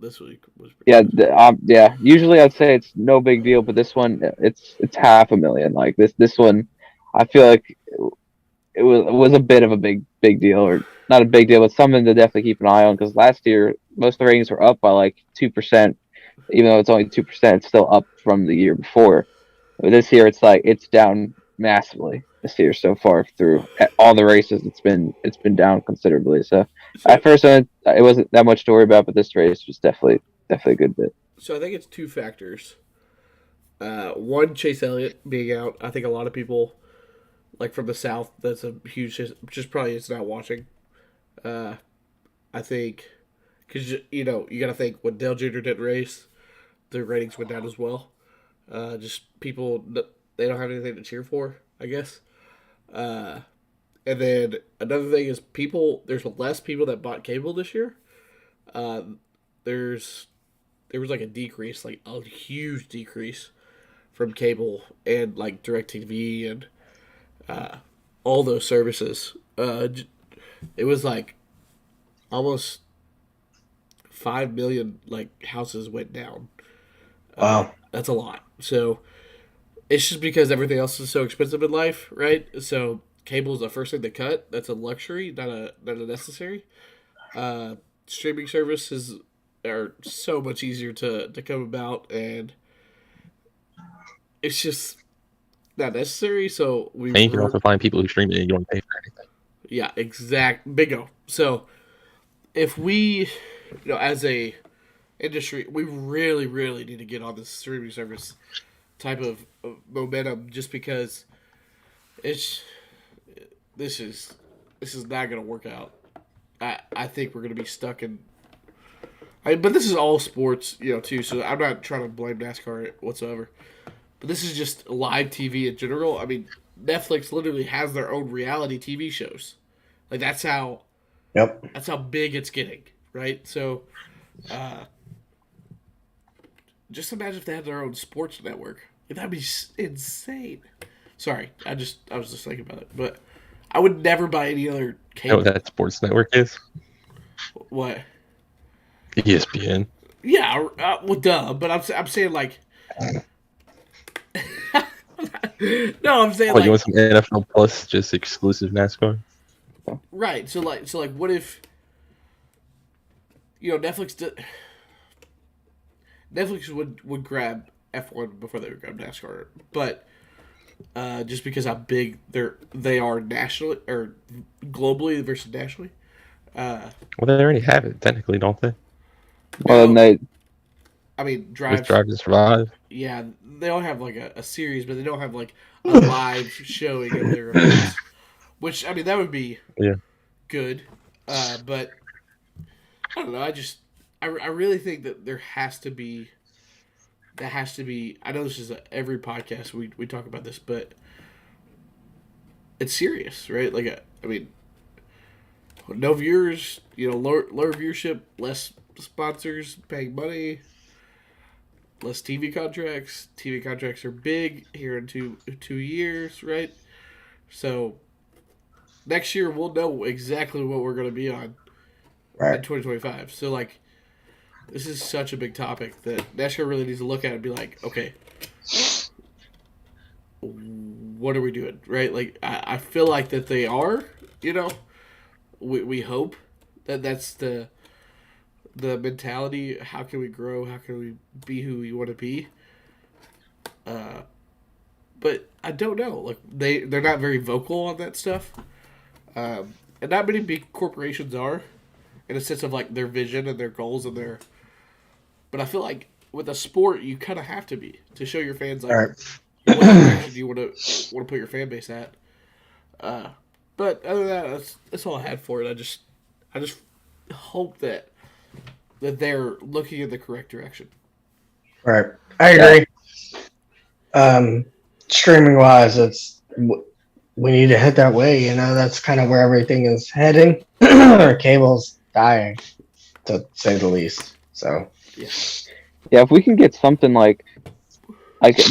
This week was pretty bad. Yeah. Usually I'd say it's no big deal, but this one it's 500,000. Like this one, I feel like it was a bit of a big deal, or not a big deal, but something to definitely keep an eye on, because last year most of the ratings were up by like 2%. Even though it's only 2%, it's still up from the year before. But this year it's down massively this year so far through all the races. It's been down considerably. So at first it wasn't that much to worry about, but this race was definitely a good bit. So I think it's 2 factors. One, Chase Elliott being out. I think a lot of people, like from the South, that's a huge, just probably is not watching. I think, because you got to think when Dale Jr. didn't race, the ratings went down as well. Just people, they don't have anything to cheer for, I guess. And then another thing is there's less people that bought cable this year. There was like a decrease, like a huge decrease from cable and like DirecTV and all those services. It was like almost 5 million like houses went down. Wow. That's a lot. So it's just because everything else is so expensive in life, right? So cable is the first thing to cut. That's a luxury, not a necessary. Streaming services are so much easier to come about, and it's just not necessary. So and you can also find people who stream it and you don't pay for anything. Yeah, bingo. So if we, as a industry, we really, really need to get on this streaming service type of momentum, just because this is not going to work out. I think we're going to be stuck in. But this is all sports, too. So I'm not trying to blame NASCAR whatsoever. But this is just live TV in general. I mean, Netflix literally has their own reality TV shows. Like that's how. Yep. That's how big it's getting, right? So, just imagine if they had their own sports network. That'd be insane. Sorry, I was just thinking about it, but I would never buy any other cable. You know what that sports network is? What? ESPN. Yeah, well, duh. But I'm saying like. No, I'm saying you want some NFL Plus, just exclusive NASCAR? Right. So what if Netflix would grab F1 before they would grab NASCAR, but just because how big they are nationally or globally versus nationally. Well, they already have it technically, don't they? Well, Drive to Survive. Yeah, they all have like a series, but they don't have like a live showing of their events. Which, I mean, that would be good. But I don't know. I really think that there has to be. I know this is every podcast we talk about this, but it's serious, right? Like, I mean, no viewers, lower viewership, less sponsors paying money, less TV contracts. TV contracts are big here in 2 years, right? So next year we'll know exactly what we're going to be on in 2025. So like, this is such a big topic that Nascar really needs to look at and be like, okay, what are we doing, right? Like, I feel like that they are, we hope that that's the mentality. How can we grow? How can we be who we want to be? But I don't know. Like, they're not very vocal on that stuff, and not many big corporations are, in a sense of like their vision and their goals and their. But I feel like with a sport, you kind of have to be to show your fans like what direction you want to put your fan base at. But other than that, that's all I had for it. I just hope that they're looking in the correct direction. Right, I agree. Streaming wise, we need to head that way. That's kind of where everything is heading. Our cable's dying, to say the least. So yeah, if we can get something like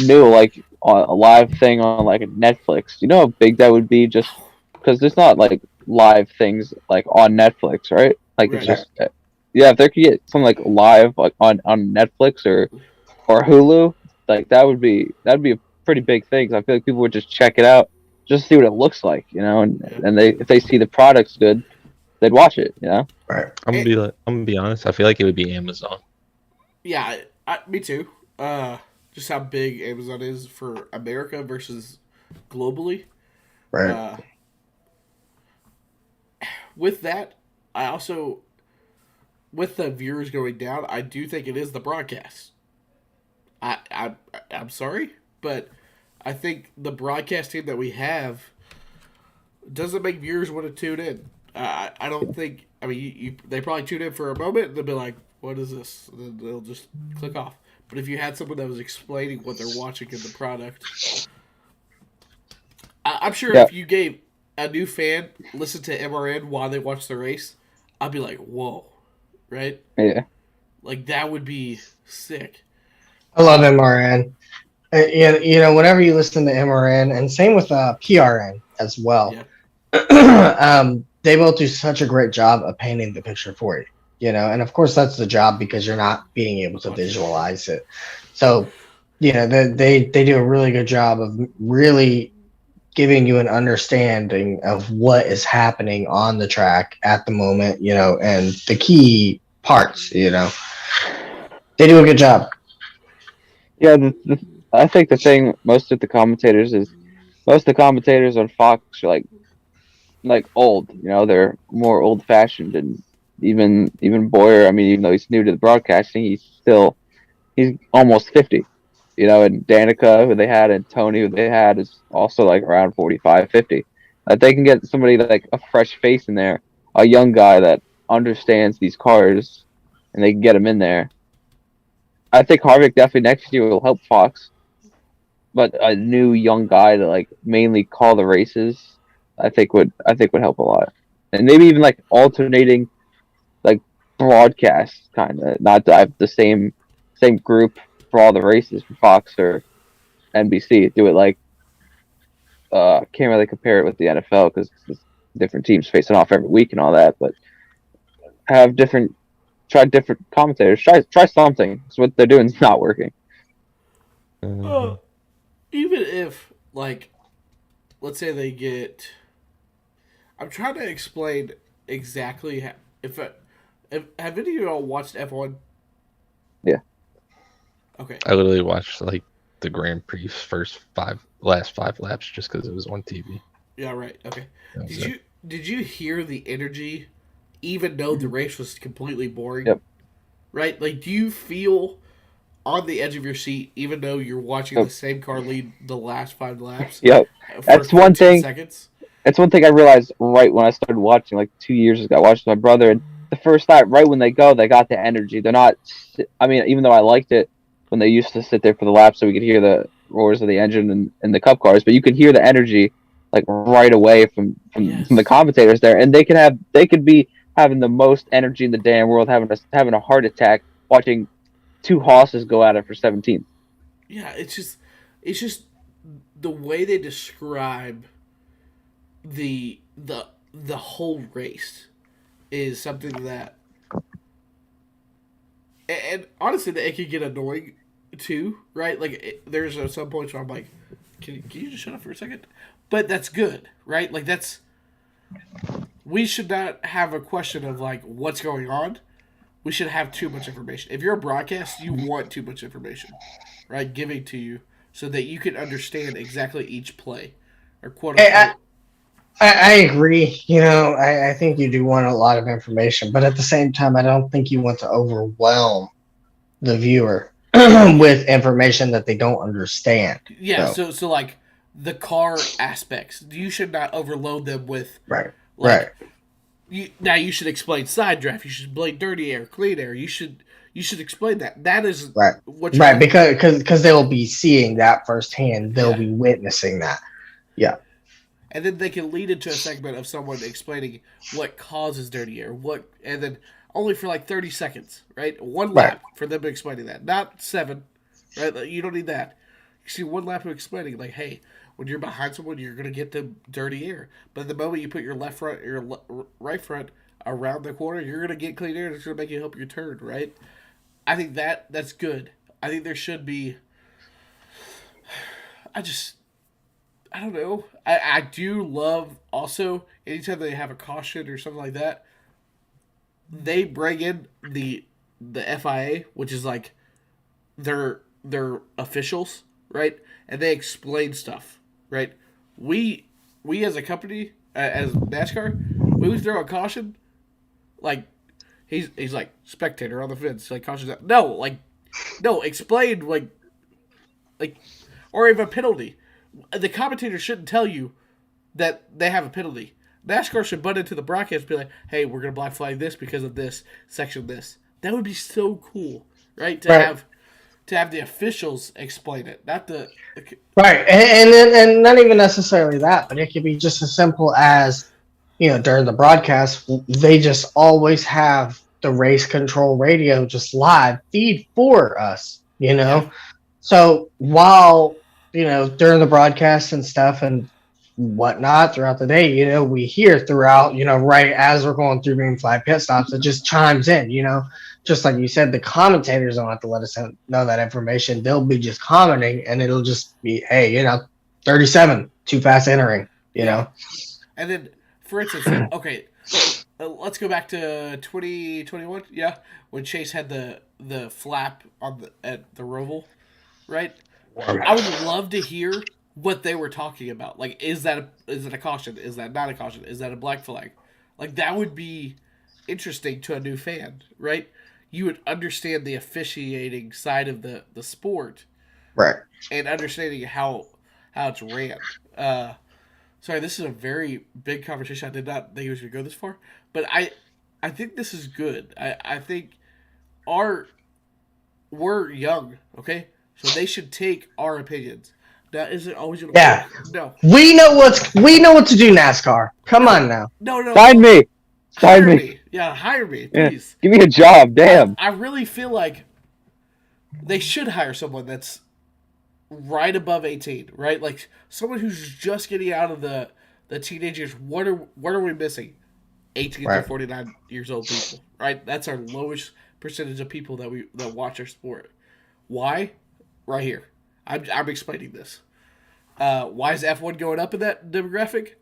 new, like a live thing on like Netflix, you know how big that would be? Just because there's not like live things like on Netflix, right? Like it's just if there could get something like live like on Netflix or Hulu, like that'd be a pretty big thing. 'Cause I feel like people would just check it out just to see what it looks like, and if they see the product's good, they'd watch it, Right. I'm gonna be honest. I feel like it would be Amazon. Yeah, me too. Just how big Amazon is for America versus globally. Right. With that, I also, with the viewers going down, I do think it is the broadcast. I'm sorry, but I think the broadcast team that we have doesn't make viewers want to tune in. I don't think. I mean, they probably tune in for a moment and they'll be like, "What is this?" And then they'll just click off. But if you had someone that was explaining what they're watching in the product, I'm sure if you gave a new fan listen to MRN while they watch the race, I'd be like, "Whoa," right? Yeah. Like that would be sick. I love MRN. Whenever you listen to MRN, and same with PRN as well, they both do such a great job of painting the picture for you. And of course that's the job because you're not being able to visualize it. So, they do a really good job of really giving you an understanding of what is happening on the track at the moment, and the key parts, They do a good job. Yeah, I think the thing most of the commentators on Fox are like old, they're more old fashioned, and even Boyer, I mean, even though he's new to the broadcasting, he's almost 50, and Danica, who they had, and Tony, who they had, is also like around 45, 50. If they can get somebody like a fresh face in there, a young guy that understands these cars, and they can get him in there, I think Harvick definitely next year will help Fox, but a new young guy to like mainly call the races, I think would help a lot, and maybe even like alternating like broadcasts, kind of not to have the same group for all the races for Fox or NBC. Do it like can't really compare it with the NFL because different teams facing off every week and all that, but have try different commentators. Try something. So what they're doing is not working. Even if, like, let's say they get... I'm trying to explain exactly have any of you all watched F1? Yeah. Okay. I literally watched like the Grand Prix last five laps just because it was on TV. Yeah, right. Okay. Did you hear the energy, even though the race was completely boring? Yep. Right? Like, do you feel on the edge of your seat, even though you're watching the same car lead the last 5 laps? Yep. That's one thing. Seconds? it's one thing I realized right when I started watching, like 2 years ago. I watched my brother, and the first night, right when they go, they got the energy. They're not. I mean, even though I liked it when they used to sit there for the lap, so we could hear the roars of the engine and the cup cars, but you could hear the energy like right away from the commentators there, and they could be having the most energy in the damn world, having a heart attack watching two horses go at it for 17th. Yeah, it's just the way they describe the whole race is something that, and honestly, that it can get annoying too, right? Like there's some points where I'm like, can you just shut up for a second? But that's good, right? Like we should not have a question of like what's going on. We should have too much information. If you're a broadcast, you want too much information, right? Giving to you so that you can understand exactly each play or quote unquote. I agree. I think you do want a lot of information, but at the same time, I don't think you want to overwhelm the viewer with information that they don't understand. Yeah, so like the car aspects, you should not overload them with right. You should explain side draft. You should explain dirty air, clean air. You should explain that. That is right. What right because they'll be seeing that firsthand. They'll be witnessing that. Yeah. And then they can lead into a segment of someone explaining what causes dirty air, and then only for like 30 seconds, right? One lap for them explaining that, not 7, right? You don't need that. You see one lap of explaining, like, hey, when you're behind someone, you're gonna get the dirty air, but the moment you put your left front, your right front around the corner, you're gonna get clean air. It's gonna make you help your turn, right? I think that's good. I think there should be. I don't know. I do love also anytime they have a caution or something like that, they bring in the FIA, which is like their officials, right? And they explain stuff, right? We as a company, as NASCAR, we would throw a caution, like he's like spectator on the fence, like caution's out. No, explain like or even a penalty. The commentator shouldn't tell you that they have a penalty. NASCAR should butt into the broadcast and be like, hey, we're going to black flag this because of this section of this. That would be so cool, right? To have the officials explain it, not the right. And not even necessarily that, but it could be just as simple as, during the broadcast, they just always have the race control radio just live feed for us, Yeah. So while during the broadcast and stuff and whatnot throughout the day, we hear throughout, right as we're going through green flag pit stops, it just chimes in, just like you said, the commentators don't have to let us know that information. They'll be just commenting and it'll just be, hey, 37, too fast entering, know. And then, for instance, okay, let's go back to 2021, when Chase had the flap at the Roval, right? I would love to hear what they were talking about. Like, is it a caution? Is that not a caution? Is that a black flag? Like, that would be interesting to a new fan, right? You would understand the officiating side of the sport, right? And understanding how it's ran. Sorry, this is a very big conversation. I did not think it was going to go this far, but I think this is good. I think we're young, okay? So they should take our opinions. That isn't always going to work. No. We know what to do, NASCAR. Come on now. No. Sign me. Hire me. Yeah, hire me, please. Yeah. Give me a job, damn. I really feel like they should hire someone that's right above 18, right? Like someone who's just getting out of the teenagers. What are we missing? 18 to 49 years old people, right? That's our lowest percentage of people that watch our sport. Why? Right here. I'm explaining this. Why is F1 going up in that demographic?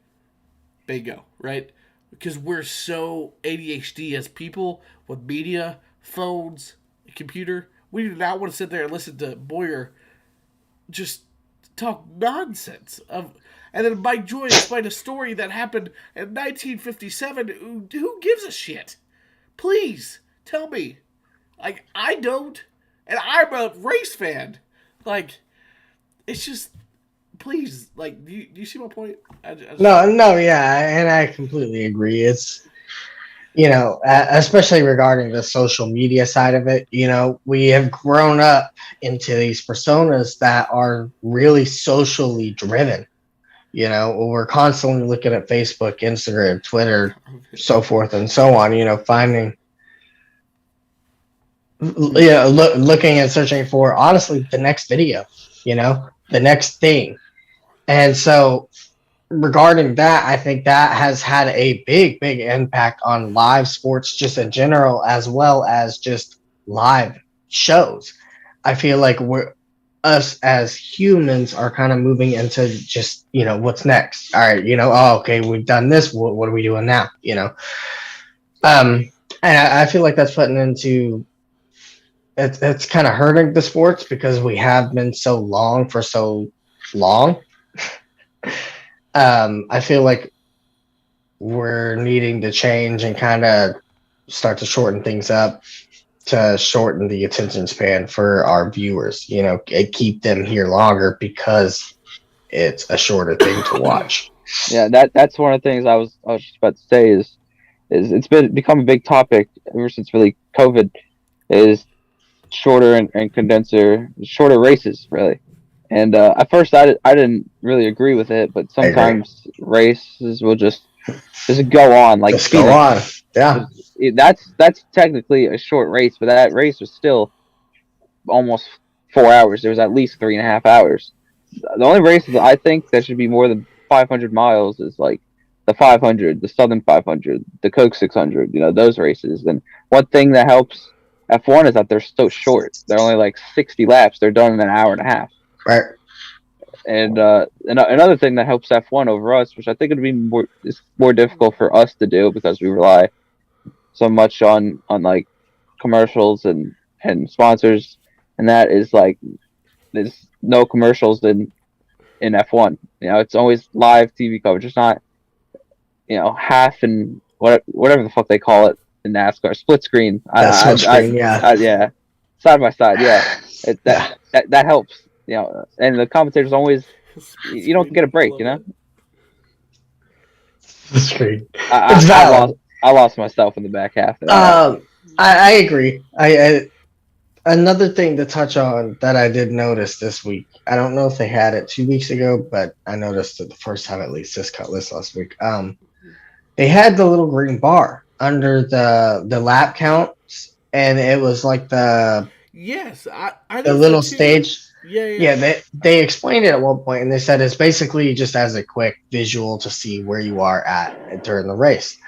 Bingo, right? Because we're so ADHD as people with media, phones, computer. We do not want to sit there and listen to Boyer just talk nonsense. And then Mike Joy explained a story that happened in 1957. Who gives a shit? Please, tell me. Like, I don't. And I'm a race fan. Like, it's just please, like, do you see my point? No, yeah, and I completely agree. It's especially regarding the social media side of it. We have grown up into these personas that are really socially driven. We're constantly looking at Facebook, Instagram, Twitter, so forth and so on. Finding, looking and searching for honestly the next video. The next thing, and so regarding that, I think that has had a big, big impact on live sports just in general, as well as just live shows. I feel like us as humans are kind of moving into just, what's next? All right, okay, we've done this. What are we doing now? And I feel like that's putting into it's kind of hurting the sports because we have been so long for so long. I feel like we're needing to change and kind of start to shorten things up to shorten the attention span for our viewers, and keep them here longer because it's a shorter thing to watch. Yeah, that's one of the things I was just about to say is it's become a big topic ever since really COVID, is shorter and condenser, shorter races really. And at first I didn't really agree with it, but sometimes races will just go on like just go on. Yeah, that's technically a short race, but that race was still almost 4 hours. There was at least 3.5 hours. The only races I think that should be more than 500 miles is like the 500, the Southern 500, the Coke 600. Those races. And one thing that helps F1 is that they're so short. They're only like 60 laps. They're done in an hour and a half. right. And another thing that helps F1 over us, which I think would be more difficult for us to do because we rely so much on like commercials and sponsors, and that is like there's no commercials in F1. It's always live TV coverage. It's not half and whatever the fuck they call it in NASCAR, split screen. Split screen, yeah. Yeah, side by side, yeah. That helps. And the commentators always, you don't get a break, It's great. It's valid. I lost myself in the back half of that. I agree. I another thing to touch on that I did notice this week. I don't know if they had it 2 weeks ago, but I noticed it the first time at least this last week. They had the little green bar under the lap counts, and it was like the little stage. Yeah. They explained it at one point, and they said it's basically just as a quick visual to see where you are at during the race.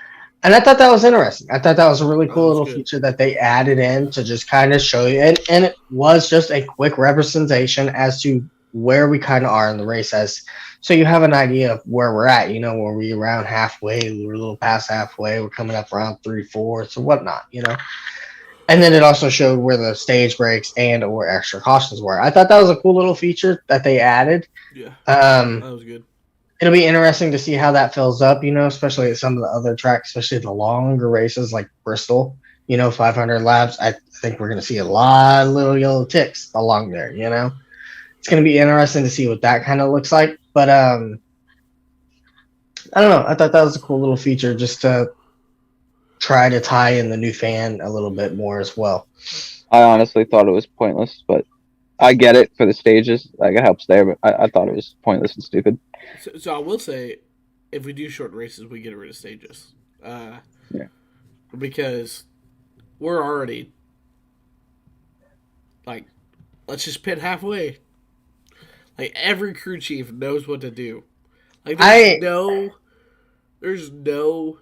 And I thought that was interesting. I thought that was a really cool little feature that they added in to just kind of show you. And it was just a quick representation as to where we kind of are in the race, so you have an idea of where we're at. Were we around halfway? We're a little past halfway. We're coming up around 3/4 or whatnot. And then it also showed where the stage breaks and or extra cautions were. I thought that was a cool little feature that they added. Yeah, that was good. It'll be interesting to see how that fills up, especially at some of the other tracks, especially the longer races like Bristol, 500 laps. I think we're going to see a lot of little yellow ticks along there, It's going to be interesting to see what that kind of looks like. But I don't know. I thought that was a cool little feature just to try to tie in the new fan a little bit more as well. I honestly thought it was pointless, but I get it for the stages. Like, it helps there, but I thought it was pointless and stupid. So I will say, if we do short races, we get rid of stages. Yeah. Because we're already, like, let's just pit halfway. Like, every crew chief knows what to do. Like, there's no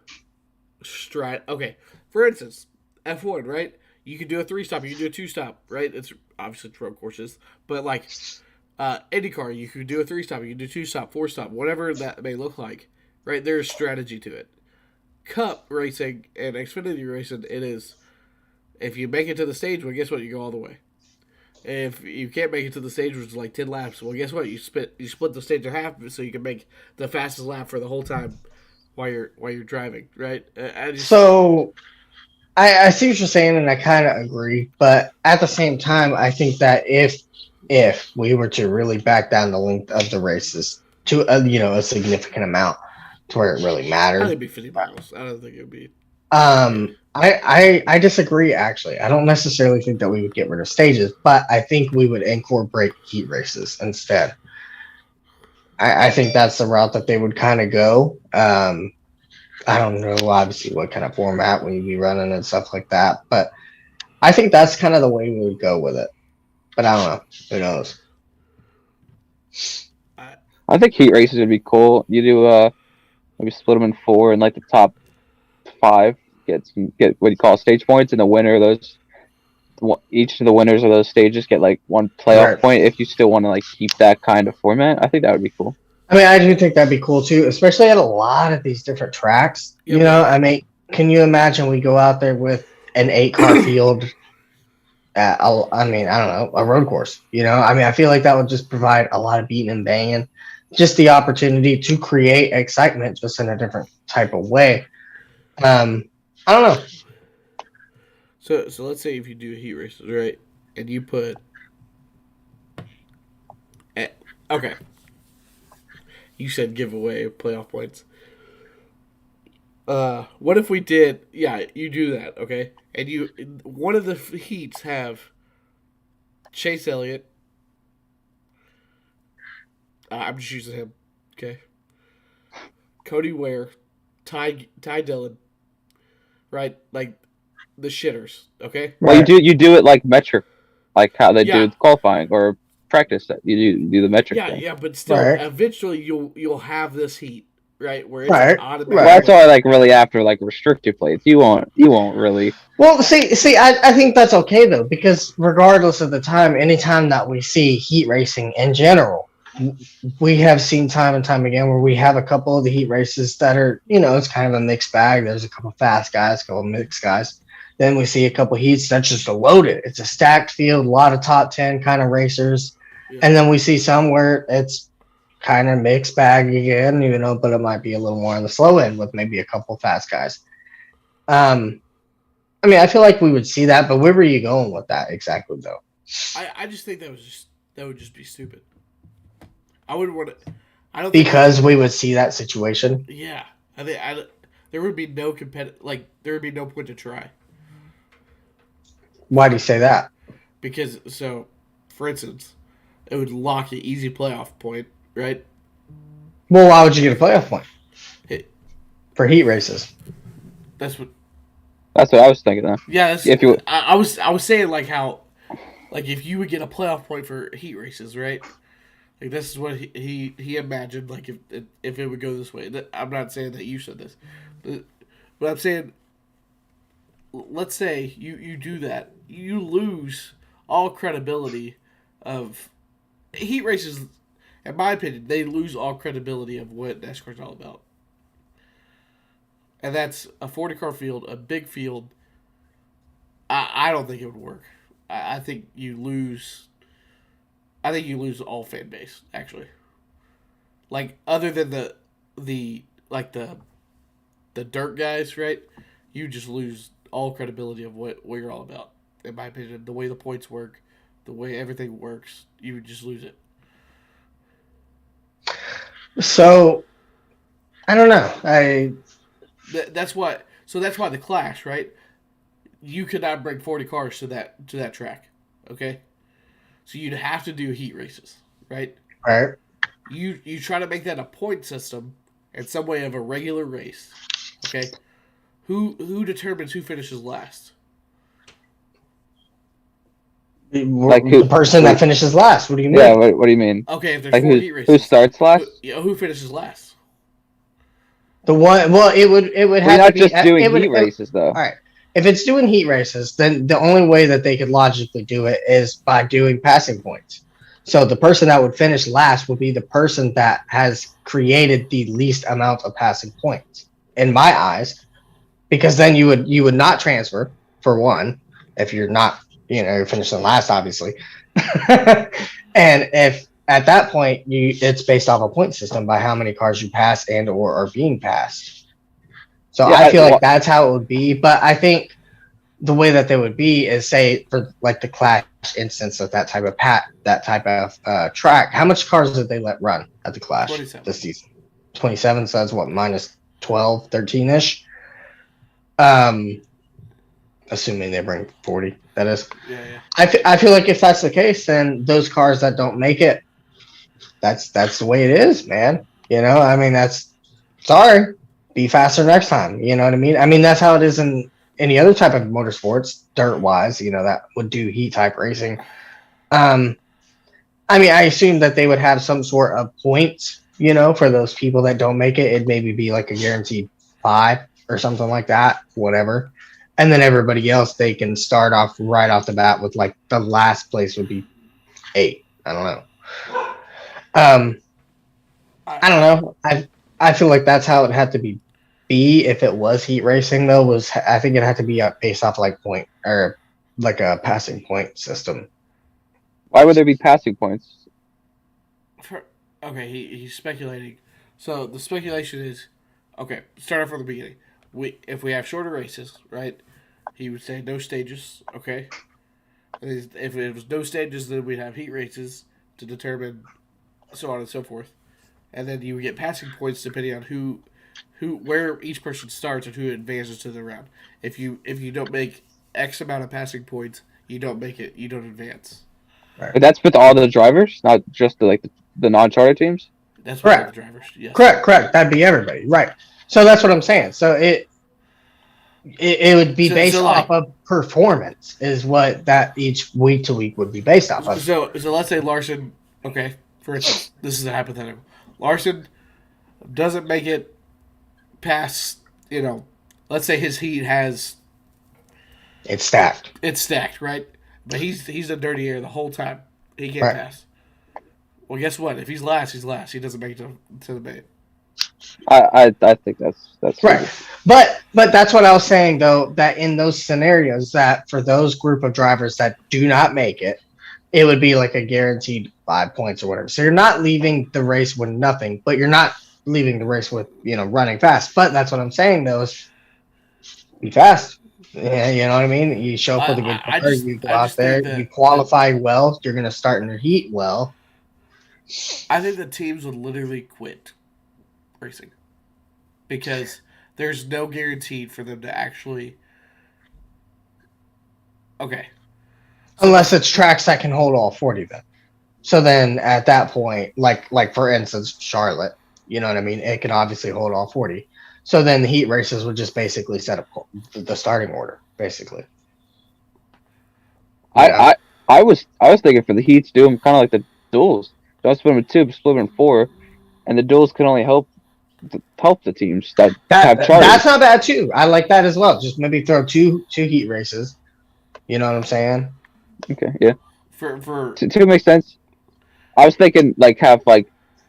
strat. Okay, for instance, F1, right? You can do a 3-stop, you can do a 2-stop, right? It's obviously road courses, but like IndyCar, you can do a 3-stop, you can do 2-stop, 4-stop, whatever that may look like, right? There's strategy to it. Cup racing and Xfinity racing, it is if you make it to the stage, well, guess what? You go all the way. If you can't make it to the stage, which is like 10 laps, well, guess what? You split the stage in half so you can make the fastest lap for the whole time while you're driving, right? So I see what you're saying, and I kind of agree. But at the same time, I think that if if we were to really back down the length of the races to a significant amount to where it really I mattered. think it'd be 50 miles. I don't think it'd be. I disagree. Actually, I don't necessarily think that we would get rid of stages, but I think we would incorporate heat races instead. I think that's the route that they would kind of go. I don't know, obviously, what kind of format we would be running and stuff like that, but I think that's kind of the way we would go with it. But I don't know. Who knows? I think heat races would be cool. You do maybe split them in 4, and like the top 5 get what you call stage points, and the winner of those, each of the winners of those stages get like 1 playoff point. If you still want to like keep that kind of format, I think that would be cool. I mean, I do think that'd be cool too, especially at a lot of these different tracks. Yeah, I mean, can you imagine we go out there with an 8-car field? I don't know, a road course. I mean, I feel like that would just provide a lot of beating and banging, just the opportunity to create excitement, just in a different type of way. I don't know. So let's say if you do heat races, right, and you put, okay, you said give away playoff points. What if we did? Yeah, you do that, okay, and one of the heats have Chase Elliott. I'm just using him, okay. Cody Ware, Ty Dillon, right, like the shitters, okay. Well, you do it like metric, like how they do qualifying or practice. That you do the metric. Yeah, but still, eventually you'll have this heat, right, where it's automatic. Well, that's why like really after like restricted plates, you won't really. Well, see, I think that's okay though, because regardless of the time, anytime that we see heat racing in general, we have seen time and time again where we have a couple of the heat races that are, it's kind of a mixed bag. There's a couple fast guys, a couple mixed guys. Then we see a couple heats that's just loaded. It's a stacked field, a lot of top 10 kind of racers. Yeah. And then we see some where it's kind of mixed bag again, but it might be a little more on the slow end with maybe a couple fast guys. I mean, I feel like we would see that, but where were you going with that exactly, though? I just think that would just be stupid. I wouldn't want to. I don't because we would see that situation. Yeah, I think there would be no there would be no point to try. Why do you say that? Because for instance, it would lock an easy playoff point, right? Well, why would you get a playoff point for heat races? That's what I was thinking. Though. Yeah, I was saying like how, like if you would get a playoff point for heat races, right? Like this is what he imagined. Like if it would go this way. I'm not saying that you said this, but I'm saying, let's say you do that, you lose all credibility of heat races. In my opinion, they lose all credibility of what NASCAR's all about. And that's a 40-car field, a big field. I don't think it would work. I think you lose. I think you lose all fan base, actually. Like other than the dirt guys, right? You just lose all credibility of what you're all about. In my opinion, the way the points work, the way everything works, you would just lose it. So, I don't know. That's why the Clash, right? You could not bring 40 cars to that track, okay? So you'd have to do heat races, right? Right. You try to make that a point system in some way of a regular race, okay? Who determines who finishes last? Like the person that finishes last. What do you mean? Yeah, what do you mean? Okay, if there's like 4 heat races, who starts last? Who finishes last? The one. Well, it would have not to be just doing heat races though. All right. If it's doing heat races, then the only way that they could logically do it is by doing passing points. So the person that would finish last would be the person that has created the least amount of passing points, in my eyes, because then you would not transfer, for one, if you're not, you're finishing last, obviously. And if at that point it's based off a point system by how many cars you pass and or are being passed. So yeah, I feel like that's how it would be. But I think the way that they would be is, say, for like the Clash instance of that type of track, how much cars did they let run at the Clash 27. this season? 27, so that's what, minus 12, 13-ish? Assuming they bring 40, that is. Yeah. I feel like if that's the case, then those cars that don't make it, that's the way it is, man. I mean, sorry, be faster next time. You know what I mean? I mean, that's how it is in any other type of motorsports, dirt-wise, that would do heat-type racing. I mean, I assume that they would have some sort of points, for those people that don't make it. It'd maybe be like a guaranteed 5 or something like that, whatever. And then everybody else, they can start off right off the bat with, like, the last place would be 8. I don't know. I don't know. I feel like that's how it had to be if it was heat racing, though. I think it had to be based off like point or like a passing point system. Why would there be passing points? Okay, he's speculating. So the speculation is, okay, start off from the beginning. If we have shorter races, right? He would say no stages, okay? And if it was no stages, then we'd have heat races to determine so on and so forth. And then you would get passing points depending on where each person starts and who advances to the round. If you don't make X amount of passing points, you don't make it. You don't advance. Right. But that's with all the drivers, not just the non-charter teams. That's with all the drivers. Yes. Correct. That'd be everybody, right? So that's what I'm saying. So it would be based off of performance, is what that each week to week would be based off of. So let's say Larson. Okay, for instance, this is a hypothetical. Larson doesn't make it past, let's say his heat has... It's stacked. It's stacked, right? But he's in dirty air the whole time. He can't pass. Well, guess what? If he's last, he's last. He doesn't make it to the main. I think that's right. But that's what I was saying, though, that in those scenarios, that for those group of drivers that do not make it, it would be like a guaranteed 5 points or whatever. So you're not leaving the race with nothing, but you're not leaving the race with, running fast. But that's what I'm saying, though, is be fast. Yeah, you know what I mean? You show up with a good car, you go out there, you qualify well, you're going to start in your heat well. I think the teams would literally quit racing because there's no guarantee for them to actually... Okay. Unless it's tracks that can hold all 40 then. So then at that point, like for instance, Charlotte, you know what I mean? It can obviously hold all 40. So then the heat races would just basically set up the starting order, basically. I was thinking for the heats, do them kind of like the duels. Don't split them in 2, but split them in 4, and the duels can only help the teams that have charters. That's not bad too. I like that as well. Just maybe throw two heat races. You know what I'm saying? Okay, yeah. For 2 makes sense. I was thinking have 4.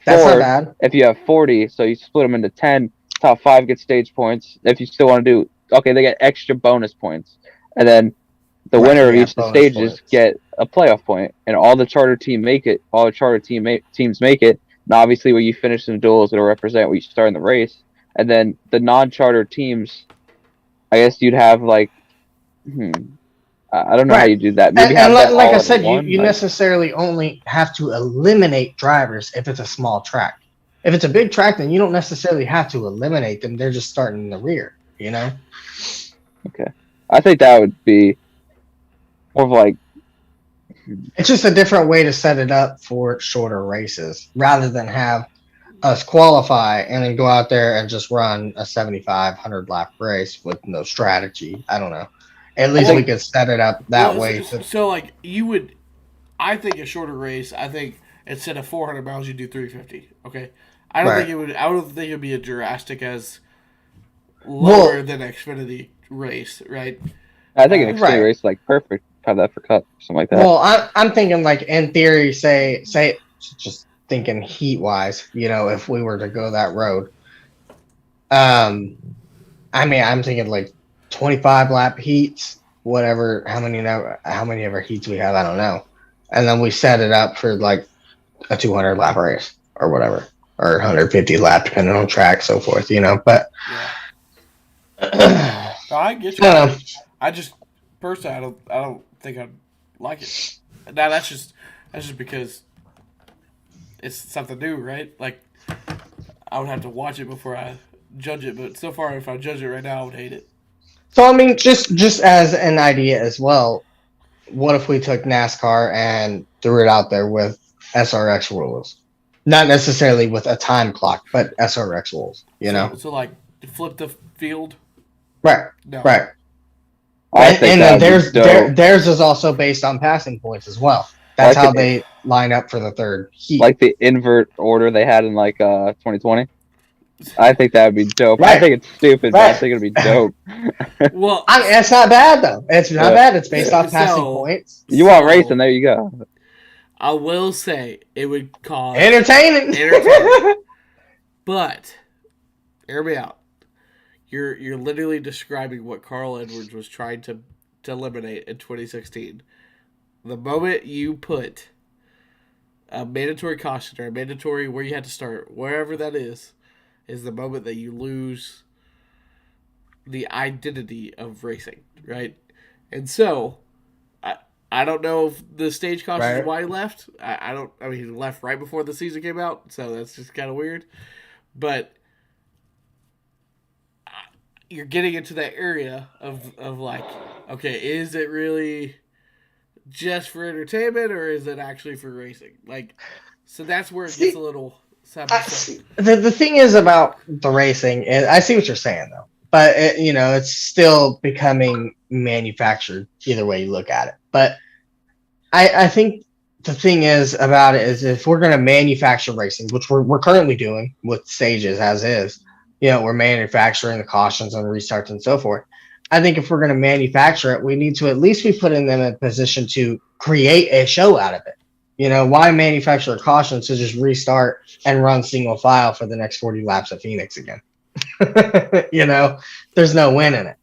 That's not bad. If you have 40, so you split them into 10. Top 5 get stage points. If you still want to do, they get extra bonus points, and then the winner of each of the stages get a playoff point, and all the charter teams make it. Teams make it. And obviously, where you finish some duels, it'll represent where you start in the race. And then the non-charter teams, I guess you'd have I don't know how you do that. Maybe and like I said, you necessarily only have to eliminate drivers if it's a small track. If it's a big track, then you don't necessarily have to eliminate them. They're just starting in the rear, Okay. I think that would be more of it's just a different way to set it up for shorter races rather than have us qualify and then go out there and just run a 7,500 lap race with no strategy. I don't know. At least we could set it up that way. So I think a shorter race, I think instead of 400 miles, you do 350. Okay. I don't think it would be as drastic as lower than Xfinity race, right? I think an Xfinity race is perfect. Have that for Cup, something like that. Well, I'm thinking in theory, say just thinking heat wise, if we were to go that road. I'm thinking 25 lap heats, whatever. How many ever heats we have, I don't know. And then we set it up for a 200 lap race or whatever. Or 150 lap, depending on track, so forth, But I get you. I just personally, I don't think I'd like it. Now that's just because it's something new, right? Like I would have to watch it before I judge it. But so far, if I judge it right now, I would hate it. So I mean, just as an idea as well, what if we took NASCAR and threw it out there with SRX rules? Not necessarily with a time clock, but SRX rules. You know, So like flip the field. right, No. right. I think And that then would be dope. theirs is also based on passing points as well. That's how they line up for the third heat. Like the invert order they had in like 2020. I think that would be dope. Right. I think it's stupid, but I think it'd be dope. Well, I mean, it's not bad though. It's not bad. It's based off passing So- points. You want racing? There you go. I will say it would cause Entertaining. But hear me out. You're literally describing what Carl Edwards was trying to eliminate in 2016. The moment you put a mandatory caution or a mandatory where you had to start, wherever that is the moment that you lose the identity of racing, right? And so, I don't know if the stage caution is Right. why he left. I mean, he left right before the season came out, so that's just kind of weird. But you're getting into that area of like, okay, is it really just for entertainment or is it actually for racing? Like, so that's where it gets a little. The thing is about the racing, I see what you're saying though, but it's still becoming manufactured either way you look at it. But I think the thing is about it is if we're going to manufacture racing, which we're currently doing with stages as is, we're manufacturing the cautions and restarts and so forth. I think if we're going to manufacture it, we need to at least be putting them in a position to create a show out of it. Why manufacture a caution to just restart and run single file for the next 40 laps at Phoenix again? There's no win in it.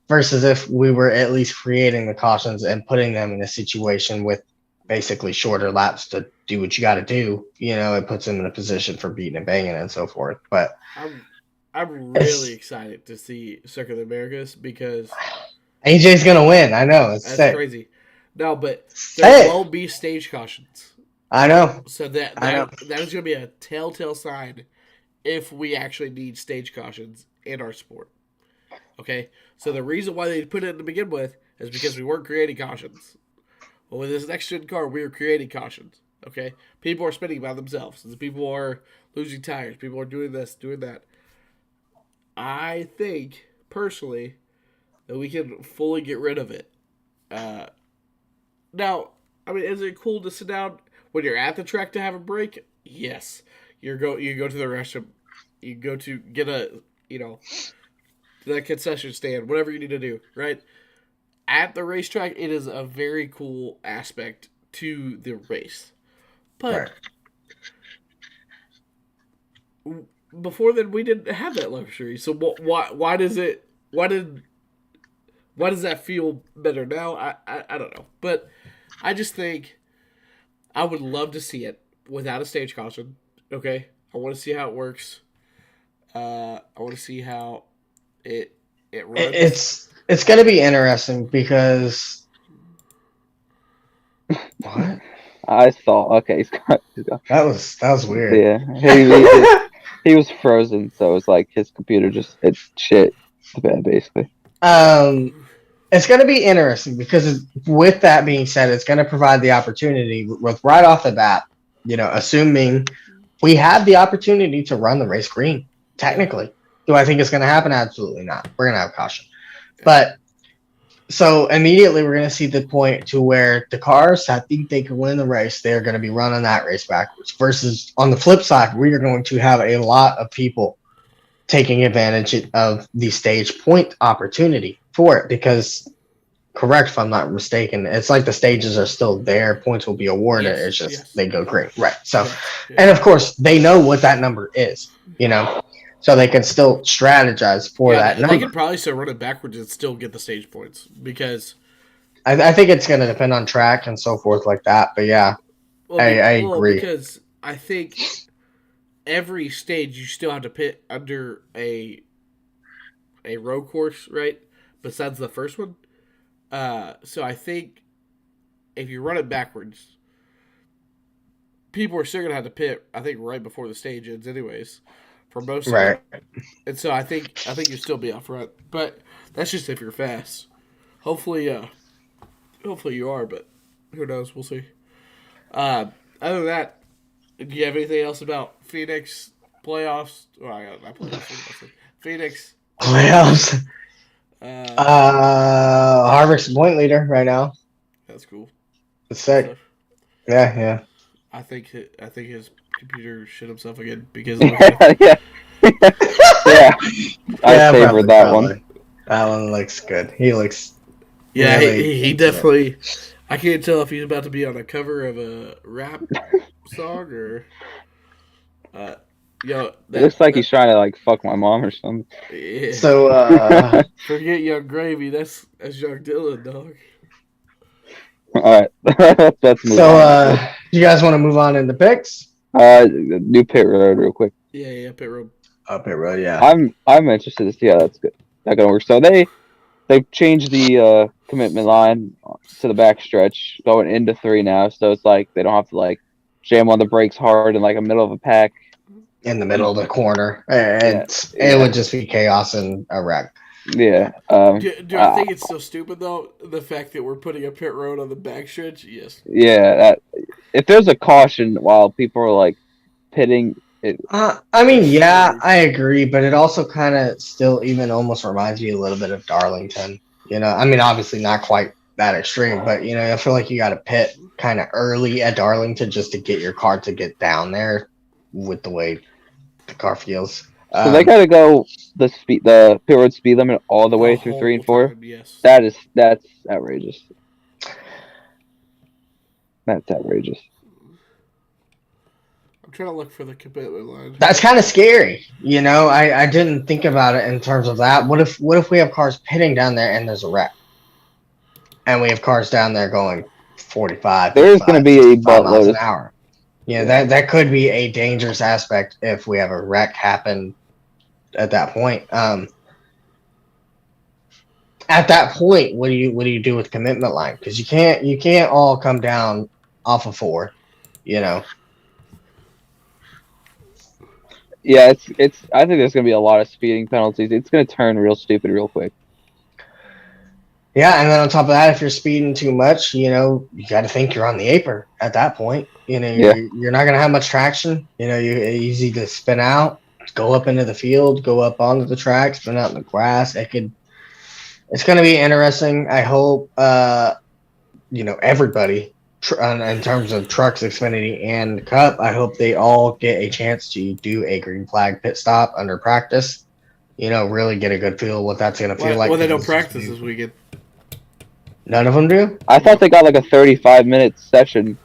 Versus if we were at least creating the cautions and putting them in a situation with basically shorter laps to do what you got to do, it puts them in a position for beating and banging and so forth. But I'm really excited to see Circuit of the Americas because AJ's gonna win. I know it's that's sick. crazy. No, but there will be stage cautions. I know. So that is going to be a telltale sign if we actually need stage cautions in our sport. Okay, so the reason why they put it to begin with is because we weren't creating cautions. Well, with this next gen car, we are creating cautions. Okay, people are spinning by themselves. People are losing tires. People are doing this, doing that. I think personally that we can fully get rid of it. Now, I mean, is it cool to sit down when you're at the track to have a break? Yes. You go to the restroom. You go to get the concession stand, whatever you need to do, right? At the racetrack, it is a very cool aspect to the race. But before then, we didn't have that luxury. So why does that feel better now? I don't know. But I just think I would love to see it without a stage caution. Okay? I want to see how it works. I want to see how it runs. It's going to be interesting because what? I saw. Okay, he's got. That was weird. Yeah, he was frozen, so it's like his computer it's shit the bed basically. It's going to be interesting because with that being said, it's going to provide the opportunity with right off the bat, assuming we have the opportunity to run the race green. Technically, do I think it's going to happen? Absolutely not. We're going to have caution, but so immediately we're going to see the point to where the cars that think they can win the race, they're going to be running that race backwards. Versus on the flip side, we are going to have a lot of people taking advantage of the stage point opportunity for it because, correct if I'm not mistaken, it's like the stages are still there, points will be awarded, it's just they go green, right? So, and of course they know what that number is, so they can still strategize for that number. They could probably still run it backwards and still get the stage points because I think it's going to depend on track and so forth like that, but yeah, I agree. Because I think every stage you still have to pit under a road course, right? Besides the first one. So I think if you run it backwards, people are still gonna have to pit. I think right before the stage ends, anyways, for most of Right. it. And so I think you still be out front, but that's just if you're fast. Hopefully you are, but who knows? We'll see. Other than that, do you have anything else about Phoenix playoffs? Well, I got not playoffs. Phoenix Playoffs. Uh, Harvick's the point leader right now. that's cool. It's sick. Yeah. I think his computer shit himself again because of the yeah. yeah. I Yeah, favored that one. probably. That one looks good. He looks. Yeah, really he definitely. I can't tell if he's about to be on a cover of a rap song or. It looks like he's trying to like fuck my mom or something. Yeah. So Forget Young Gravy. That's Young Dylan, dog. All right, let's move so on. do you guys want to move on into picks? New pit road real quick. Yeah, pit road. Pit road, yeah. I'm interested to see how that's gonna work. So they've changed the commitment line to the backstretch going into 3 now. So it's like they don't have to like jam on the brakes hard in like a middle of a pack. In the middle of the corner. It would just be chaos and a wreck. Yeah. Do I think it's so stupid though? The fact that we're putting a pit road on the backstretch? Yes. Yeah. If there's a caution while people are like pitting, I mean, yeah, I agree, but it also kind of still even almost reminds me a little bit of Darlington. You know, I mean, obviously not quite that extreme, but you know, I feel like you got to pit kind of early at Darlington just to get your car to get down there with the way the car feels. so they got to go the pit road speed limit all the way through 3 and 4. Time, yes. That's outrageous. That's outrageous. I'm trying to look for the commitment line. That's kind of scary. You know, I didn't think about it in terms of that. What if we have cars pitting down there and there's a wreck? And we have cars down there going 45. There's going to be a miles buttload an hour. Yeah, that could be a dangerous aspect if we have a wreck happen at that point. At that point, what do you do with commitment line? Because you can't all come down off of 4, you know. Yeah, it's. I think there's gonna be a lot of speeding penalties. It's gonna turn real stupid real quick. Yeah, and then on top of that, if you're speeding too much, you know, you got to think you're on the apron at that point. You know, you're not gonna have much traction. You know, you're easy to spin out, go up into the field, go up onto the track, spin out in the grass. It's gonna be interesting. I hope, you know, everybody in terms of trucks, Xfinity, and Cup, I hope they all get a chance to do a green flag pit stop under practice. You know, really get a good feel of what that's going to feel like. Well, they don't practice this weekend. None of them do? I thought they got like a 35-minute session.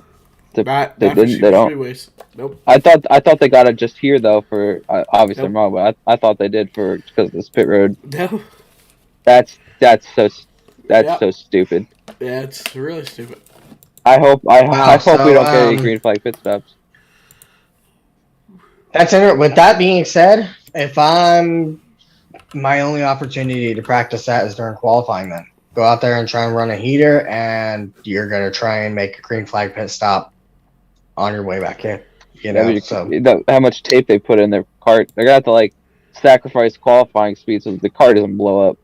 They Not don't. Speedways. Nope. I thought they got it just here though. For obviously I'm wrong, but I thought they did because of this pit road. No. That's so stupid. Yeah, it's really stupid. I hope we don't get any green flag pit stops. With that being said, if my only opportunity to practice that is during qualifying, then go out there and try and run a heater, and you're gonna try and make a green flag pit stop on your way back in. You know, how much tape they put in their cart. They're gonna have to like sacrifice qualifying speed so the car doesn't blow up,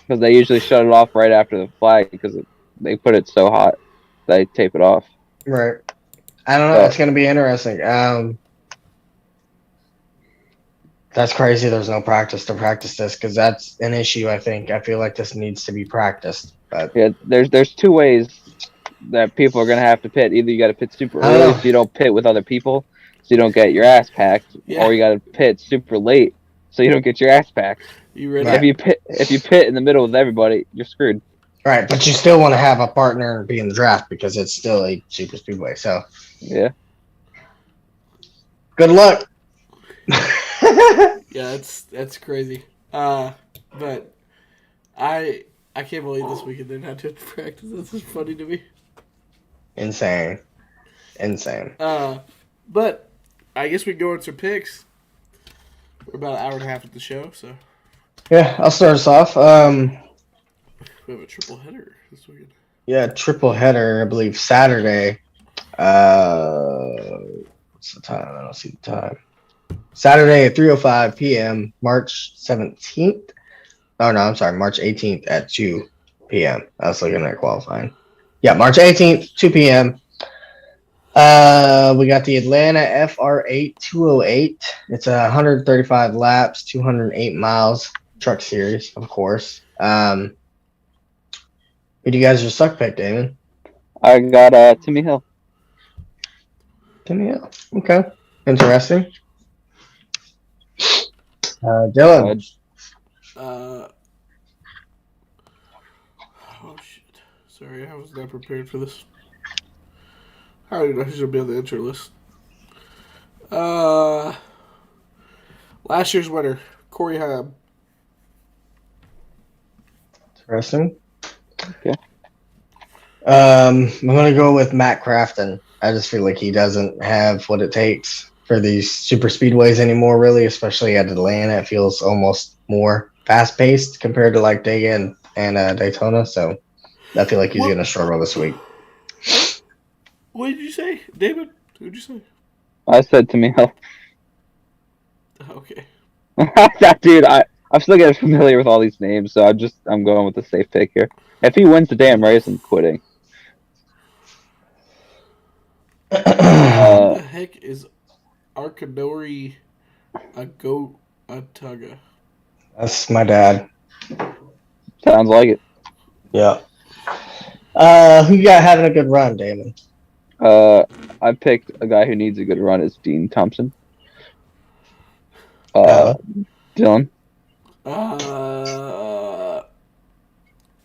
because they usually shut it off right after the flag because they put it so hot. They tape it off. Right. I don't know. It's going to be interesting. That's crazy. There's no practice to practice this because that's an issue. I feel like this needs to be practiced. But yeah, there's 2 ways that people are going to have to pit. Either you got to pit super early so you don't pit with other people, so you don't get your ass packed, or you got to pit super late so you don't get your ass packed. You ready? If you pit in the middle with everybody, you're screwed. Right, but you still want to have a partner be in the draft because it's still a super speedway. So yeah, good luck. Yeah, that's crazy. But I can't believe this weekend they're not doing practice. This is funny to me. Insane. But I guess we can go into picks. We're about an hour and a half at the show, so Yeah, I'll start us off. we have a triple header this weekend. Yeah, triple header, I believe, Saturday. What's the time? I don't see the time. Saturday at 3:05 p.m., March 17th. Oh, no, I'm sorry, March 18th at 2 p.m. I was looking at qualifying. Yeah, March 18th, 2 p.m. We got the Atlanta FR8 208. It's 135 laps, 208 miles, truck series, of course. Who do you guys your suck pick, Damon? I got Timmy Hill. Timmy Hill. Okay. Interesting. Dylan. Oh shit! Sorry, I was not prepared for this. How did I should be on the intro list? Last year's winner, Corey Haim. Interesting. Okay. I'm gonna go with Matt Crafton. I just feel like he doesn't have what it takes for these super speedways anymore, really, especially at Atlanta. It feels almost more fast paced compared to like Dega and Daytona. So I feel like he's What? gonna struggle this week. What did you say, David? Who'd you say? I said Timmy Hill. Okay. Dude, I'm still getting familiar with all these names, so I'm going with the safe pick here. If he wins the damn race, I'm quitting. Who the heck is Arkanori Agotaga? That's my dad. Sounds like it. Yeah. Who you got having a good run, Damon? I picked a guy who needs a good run is Dean Thompson. Dylan.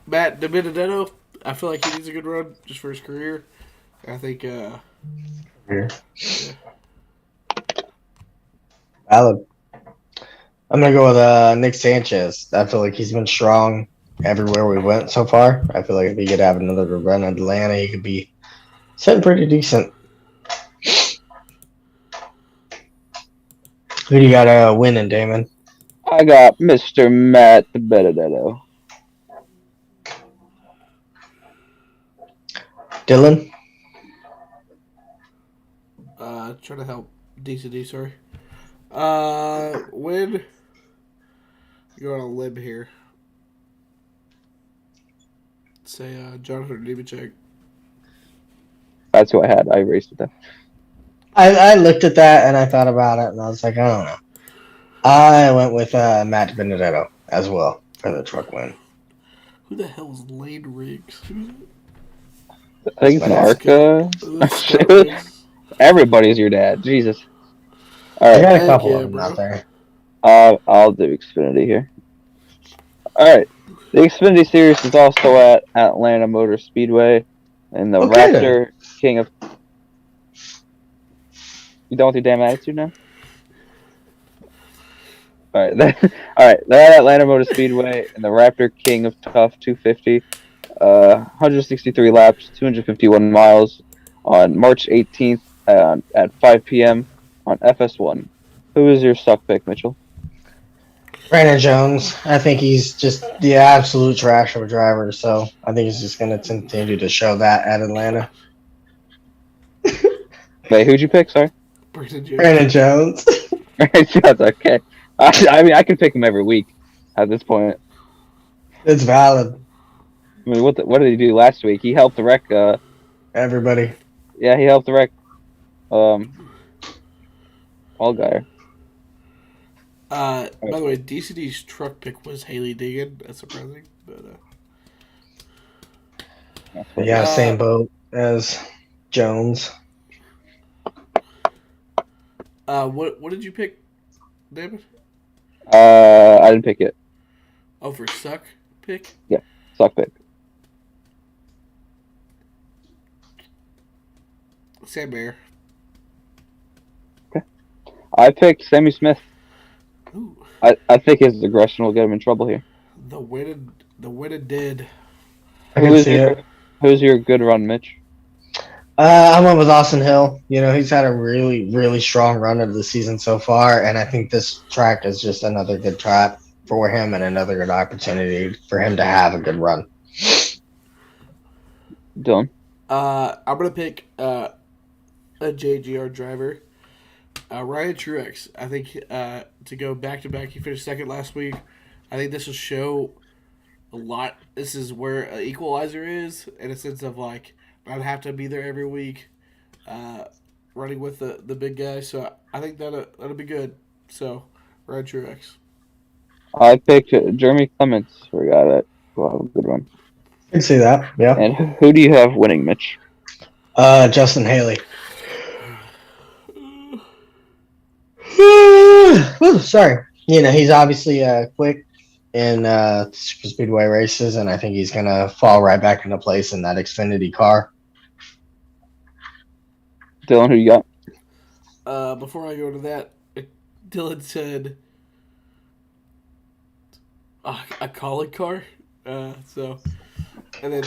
Matt DiBenedetto. I feel like he needs a good run just for his career. I think. Here. Yeah. Valid. I'm gonna go with Nick Sanchez. I feel like he's been strong everywhere we went so far. I feel like if he could have another good run in Atlanta, he could be sitting pretty decent. Who do you got winning, Damon? I got Mr. Matt Benedetto. Dylan? Trying to help DCD, sorry. When you're on a limb here, say Jonathan Nemechek. That's who I had. I raced with him. I looked at that and I thought about it and I was like, I don't know. I went with Matt Benedetto as well for the truck win. Who the hell is Lane Riggs? I think it's Marca. Everybody's your dad. Jesus. All I right. got a couple of them out there. I'll do Xfinity here. All right. The Xfinity Series is also at Atlanta Motor Speedway, and the Raptor King of. You done with your damn attitude now? All right. All right. They're at Atlanta Motor Speedway, and the Raptor King of Tough 250. 163 laps, 251 miles on March 18th at 5 p.m. on FS1. Who is your suck pick, Mitchell? Brandon Jones. I think he's just the absolute trash of a driver, so I think he's just going to continue to show that at Atlanta. Wait, who'd you pick? Sorry? Brandon Jones. Brandon Jones, okay. I mean, I can pick him every week at this point. It's valid. I mean, what did he do last week? He helped wreck everybody. Yeah, he helped wreck Allgaier. By the way, DCD's truck pick was Haley Deegan. That's surprising, but yeah, same boat as Jones. What did you pick, David? I didn't pick it. Oh, for suck pick? Yeah, suck pick. Sam Mayer. Okay. I picked Sammy Smith. Ooh. I think his aggression will get him in trouble here. The winning did. Who's your good run, Mitch? I went with Austin Hill. You know, he's had a really, really strong run of the season so far, and I think this track is just another good track for him and another good opportunity for him to have a good run. Dylan. I'm gonna pick a JGR driver, Ryan Truex. I think to go back to back, he finished second last week. I think this will show a lot. This is where an equalizer is in a sense of like not have to be there every week, running with the big guy. So I think that'll be good. So Ryan Truex. I picked Jeremy Clements for a guy that will have a good one. I can see that. Yeah. And who do you have winning, Mitch? Justin Haley. Ooh, sorry. He's obviously quick in super speedway races, and I think he's gonna fall right back into place in that Xfinity car. Dylan, who you got? Before I go to that, Dylan said a Colin car. So, and then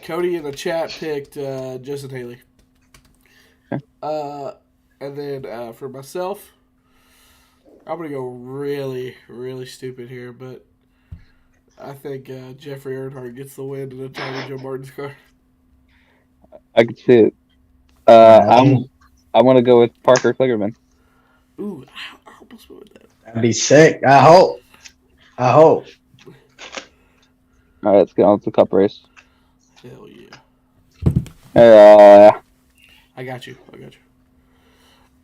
Cody in the chat picked Justin Haley. And then for myself, I'm gonna go really, really stupid here, but I think Jeffrey Earnhardt gets the win in a Tommy Joe Martin's car. I can see it. I want to go with Parker Kligerman. Ooh, I almost went with that. That'd be sick. I hope. All right, let's get on to the Cup race. Hell yeah. I got you.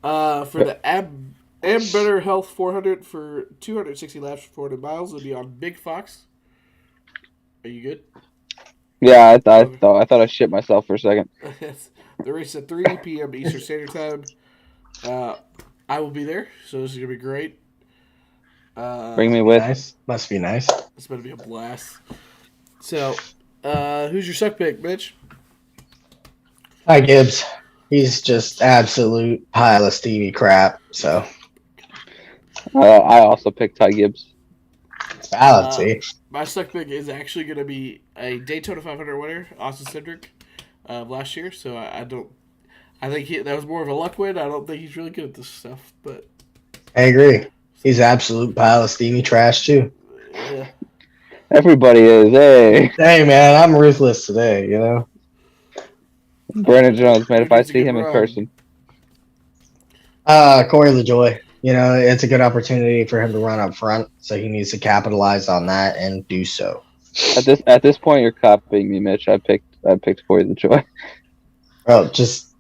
For the Am Better Health 400 for 260 laps for 400 miles, it'll be on Big Fox. Are you good? Yeah, I thought I shit myself for a second. The race at 3 p.m. Eastern Standard Time. I will be there, so this is gonna be great. Bring me with. Nice. Must be nice. It's gonna be a blast. So, who's your suck pick, Mitch? Ty Gibbs. He's just absolute pile of steamy crap. So I also picked Ty Gibbs. it's valid. See, my suck pick is actually going to be a Daytona 500 winner, Austin Cindric, last year. So I think that was more of a luck win. I don't think he's really good at this stuff, but I agree. He's absolute pile of steamy trash too. Yeah. Everybody is. Hey man, I'm ruthless today. Brandon Jones, man. If I see him in person, Corey LaJoy. It's a good opportunity for him to run up front, so he needs to capitalize on that and do so. At this point, you're copying me, Mitch. I picked Corey LaJoy. Bro, just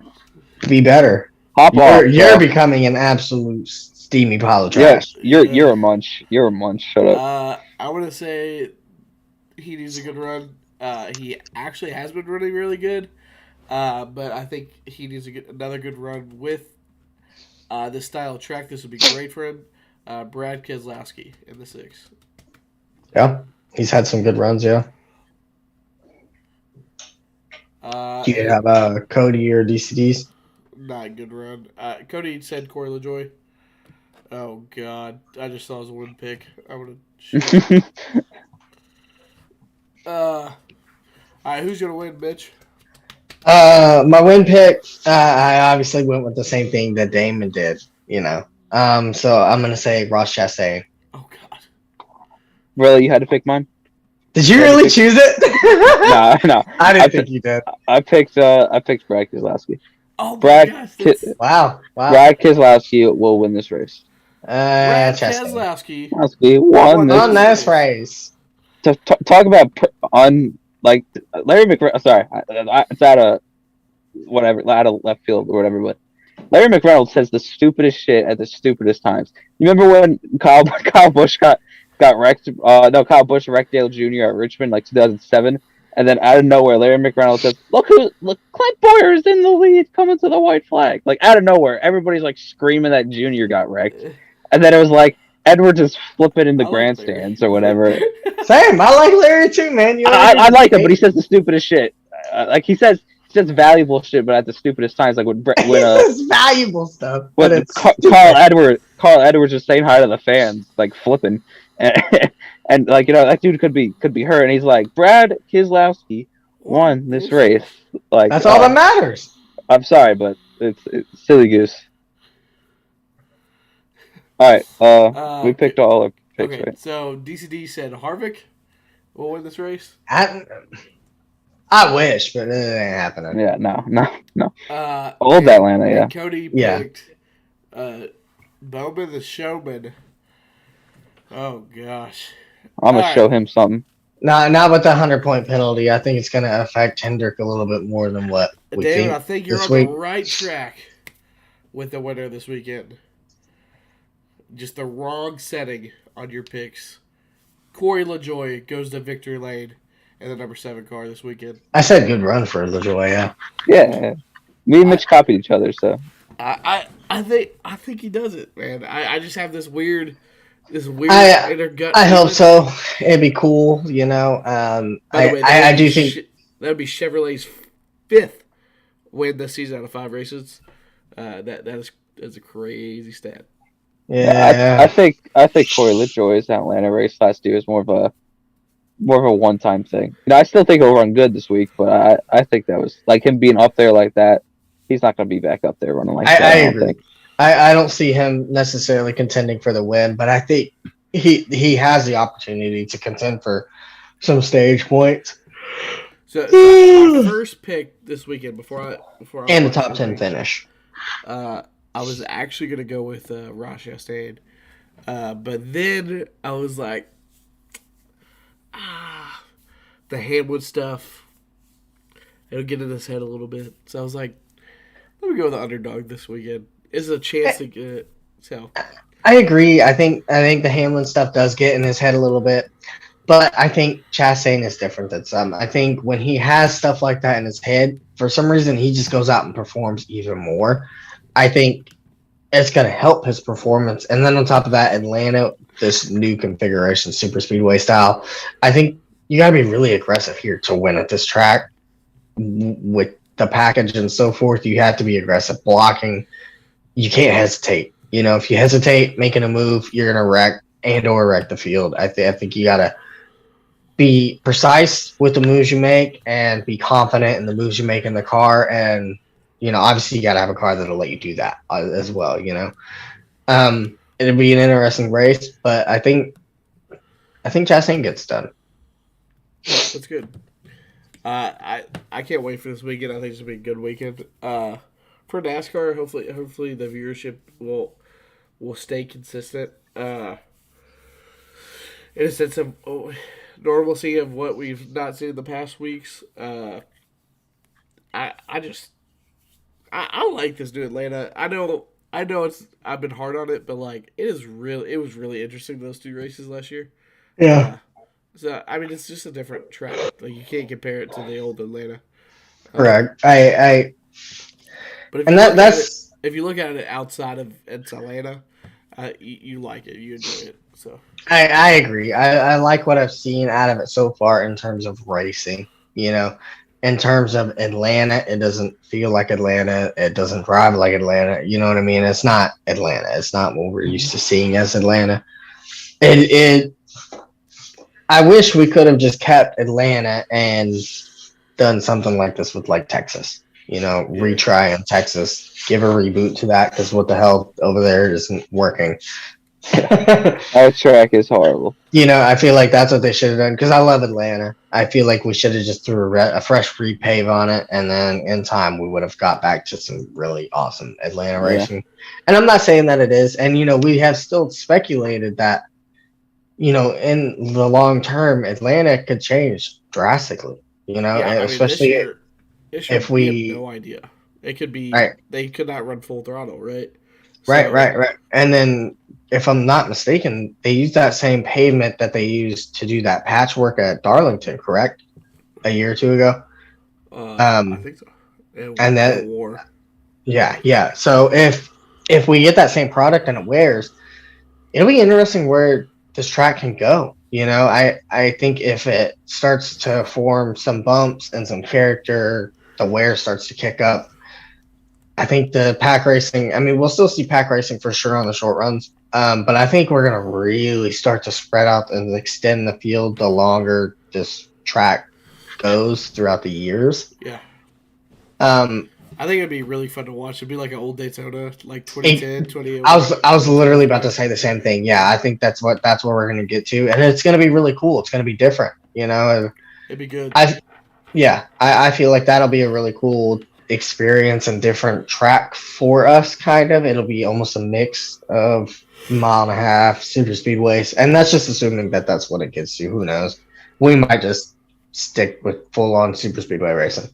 be better. You're becoming an absolute steamy pile of trash. Yeah, you're a munch. You're a munch. Shut up. I want to say he needs a good run. He actually has been running really good, but I think he needs to get another good run with this style of track. This would be great for him. Brad Keselowski in the 6. Yeah, he's had some good runs. Yeah. Do you have Cody or DCDs? Not a good run. Cody said Corey LaJoy. Oh God, I just saw his one pick. I would have. All right, who's gonna win, bitch? My win pick. I obviously went with the same thing that Damon did. So I'm gonna say Ross Chastain. Oh God. Really, you had to pick mine? Did you really choose it? No. I didn't think you did. I picked Brad Keselowski. Oh Brad, my gosh, wow. Brad Keselowski will win this race. Brad Chastain. Keselowski won this race. To talk about Larry McReynolds. Sorry, it's out of left field or whatever. But Larry McReynolds says the stupidest shit at the stupidest times. You remember when Kyle Busch got wrecked? Kyle Busch wrecked Dale Jr. at Richmond like 2007, and then out of nowhere, Larry McReynolds says, "Look, Clint Boyer's in the lead, coming to the white flag." Like out of nowhere, everybody's like screaming that Jr. got wrecked, and then it was like Edwards is flipping in the grandstands or whatever. Same. I like Larry too, man. I like him, but he says the stupidest shit. Like he says valuable shit, but at the stupidest times, like when it's valuable stuff. When Carl Edwards is saying hi to the fans, like flipping, and like that dude could be hurt, and he's like, Brad Keselowski won this race. Like that's all that matters. I'm sorry, but it's silly goose. All right, we picked all our picks, okay, right? so DCD said Harvick will win this race. I I wish, but it ain't happening. Yeah, no. Old And- Atlanta, yeah. and Cody Yeah. picked Bowman the Showman. Oh gosh. I'm gonna All show right. him something. Not with the 100-point penalty. I think it's going to affect Hendrick a little bit more than what we David, think I think you're this on week. the right track with the winner this weekend. Just the wrong setting on your picks. Corey LaJoy goes to victory lane in the number 7 car this weekend. I said good run for LaJoy, yeah. Yeah. Me and Mitch copied each other, so I think he does it, man. I just have this weird inner gut. I hope feeling. so. It'd be cool, you know. By the way, I do think that would be Chevrolet's 5th win this season out of 5 races. That's a crazy stat. yeah. I think Corey LaJoy's Atlanta race last year is more of a one-time thing. You know, I still think he'll run good this week, but I think that was like him being up there like that. He's not going to be back up there running like that. I don't agree. think. I don't see him necessarily contending for the win, but I think he has the opportunity to contend for some stage points So my first pick this weekend before I and the watched top the 10 race, finish. I was actually gonna go with Ross Chastain, but then I was like, the Hamwood stuff. It'll get in his head a little bit. So I was like, let me go with the underdog this weekend. It's a chance to get it. So I agree. I think the Hamlin stuff does get in his head a little bit, but I think Chastain is different than some. I think when he has stuff like that in his head, for some reason he just goes out and performs even more. I think it's going to help his performance. And then on top of that, Atlanta, this new configuration, super speedway style, I think you got to be really aggressive here to win at this track with the package and so forth. You have to be aggressive blocking. You can't hesitate. You know, if you hesitate making a move, you're going to wreck or wreck the field. I think you got to be precise with the moves you make and be confident in the moves you make in the car. And, you know, obviously you got to have a car that'll let you do that as well, you know. It'll be an interesting race, but I think Chastain gets done. that's good. I can't wait for this weekend. I think it's gonna be a good weekend. For NASCAR, hopefully the viewership will stay consistent. In a sense of normalcy of what we've not seen in the past weeks. I like this new Atlanta. I know I've been hard on it, but like it was really interesting, those 2 races last year. So I mean, it's just a different track. Like you can't compare it to the old Atlanta. Correct. But if you look at it outside of Atlanta, you like it, you enjoy it. So I agree. I like what I've seen out of it so far in terms of racing. You know, in terms of Atlanta, it doesn't feel like Atlanta. It doesn't drive like Atlanta. You know what I mean? It's not Atlanta. It's not what we're used to seeing as Atlanta. I wish we could have just kept Atlanta and done something like this with like Texas. You know, retry in Texas, give a reboot to that because what the hell over there isn't working. Our track is horrible. You know, I feel like that's what they should have done because I love Atlanta. I feel like we should have just threw a fresh repave on it, and then in time we would have got back to some really awesome Atlanta racing. And I'm not saying that it is, and you know, we have still speculated that, you know, in the long term, Atlanta could change drastically. You know, yeah, especially if we have no idea. It could be they could not run full throttle, right? Right. And then, if I'm not mistaken, they used that same pavement that they used to do that patchwork at Darlington, correct? A year or 2 ago. I think so. And that war. Yeah. So if we get that same product and it wears, it'll be interesting where this track can go. You know, I think if it starts to form some bumps and some character, the wear starts to kick up. I think the pack racing, I mean, we'll still see pack racing for sure on the short runs. But I think we're going to really start to spread out and extend the field the longer this track goes throughout the years. Yeah. I think it'd be really fun to watch. It'd be like an old Daytona, like 2010, 2011. I was literally about to say the same thing. Yeah, I think that's where we're going to get to. And it's going to be really cool. It's going to be different, you know. It'd be good. Yeah, I feel like that'll be a really cool experience and different track for us, kind of. It'll be almost a mix of mile and a half super speedways, and that's just assuming that that's what it gets to. Who knows? We might just stick with full on super speedway racing,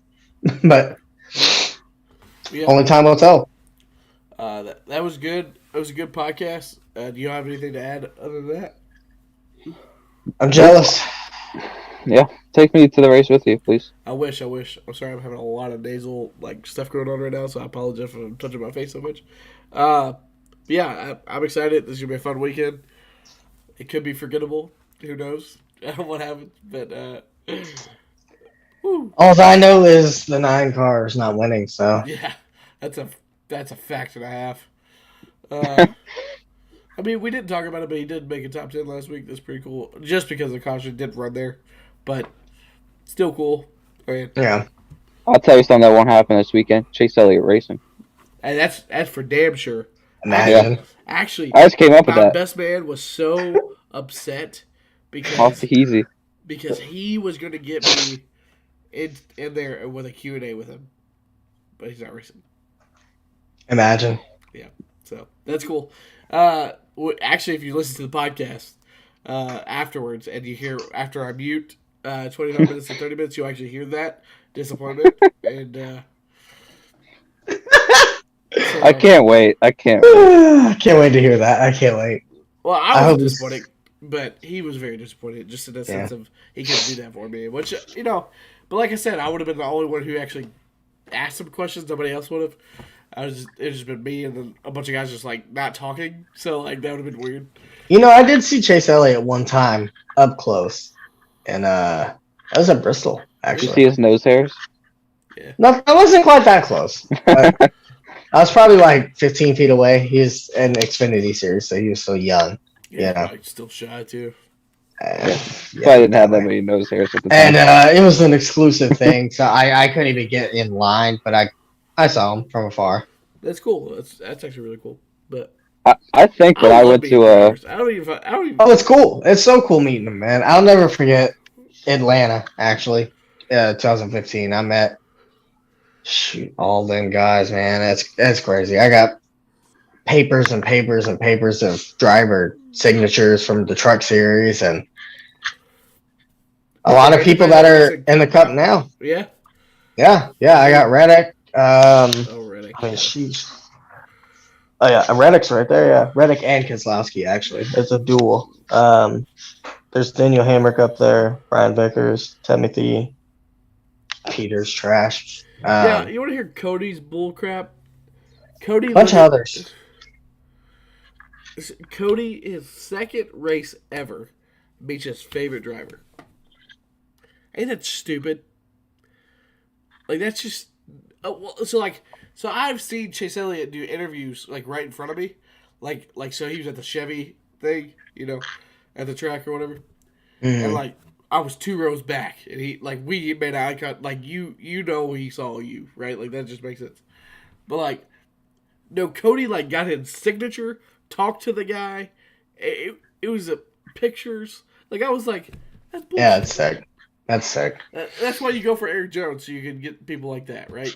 but Yeah. only time will tell. That was good. It was a good podcast. Do you have anything to add other than that? I'm jealous. Yeah, take me to the race with you, please. I wish. I'm sorry, I'm having a lot of nasal stuff going on right now, so I apologize for touching my face so much. I'm excited. This is gonna be a fun weekend. It could be forgettable. Who knows what happens? But whew. All I know is the 9 car is not winning. So Yeah, that's a fact and a half. I mean, we didn't talk about it, but he did make a top 10 last week. That's pretty cool. Just because the caution did run there, but still cool. I mean, yeah, I'll tell you something that won't happen this weekend. Chase Elliott racing. and that's for damn sure. imagine. Actually, I just came up with my that. best man was so upset Off the easy. because he was going to get me in there with a Q&A with him, but he's not racing. Imagine. So that's cool. Actually, if you listen to the podcast afterwards and you hear after I mute 25 minutes to 30 minutes, you'll actually hear that disappointment. And so, I can't wait. I can't wait. I can't wait to hear that. I can't wait. well, I I hope was it's- disappointed, but he was very disappointed, just in the sense Yeah. of he couldn't do that for me. Which but like I said, I would have been the only one who actually asked him questions. Nobody else would have. It just been me and then a bunch of guys just not talking. So that would have been weird. I did see Chase Elliott one time up close, and that was at Bristol, Did you actually. see his nose hairs? No, I wasn't quite that close. But I was probably like 15 feet away. He was in Xfinity Series, so he was so young. Yeah. Still shy too. Yeah, Probably didn't have that many nose hairs at the time. And it was an exclusive thing, so I couldn't even get in line, but I saw him from afar. That's cool. That's actually really cool. But I think when I love went meeting to drivers. I don't even. Oh, it's cool. It's so cool meeting him, man. I'll never forget Atlanta, actually, 2015. I met all them guys, man. That's crazy. I got papers and papers and papers of driver signatures from the truck series and a lot of people that are in the cup now. Yeah. Yeah. I got Reddick. Oh, Reddick. I mean, sheesh. Oh yeah, Reddick's right there. Yeah, Reddick and Keselowski actually. It's a duel. There's Daniel Hamrick up there, Brian Vickers, Timothy Peters, trash. Yeah, you want to hear Cody's bullcrap? Cody. Bunch of others. Cody, his second race ever, beats his favorite driver. Ain't that stupid? That's just. So I've seen Chase Elliott do interviews right in front of me, so he was at the Chevy thing, at the track or whatever, and I was 2 rows back, and he we made eye contact, he saw you, right? That just makes sense. But no, Cody got his signature, talked to the guy. It was pictures. I was like, that's bullshit. Yeah, it's sick. That's sick. That's why you go for Eric Jones, so you can get people like that, right?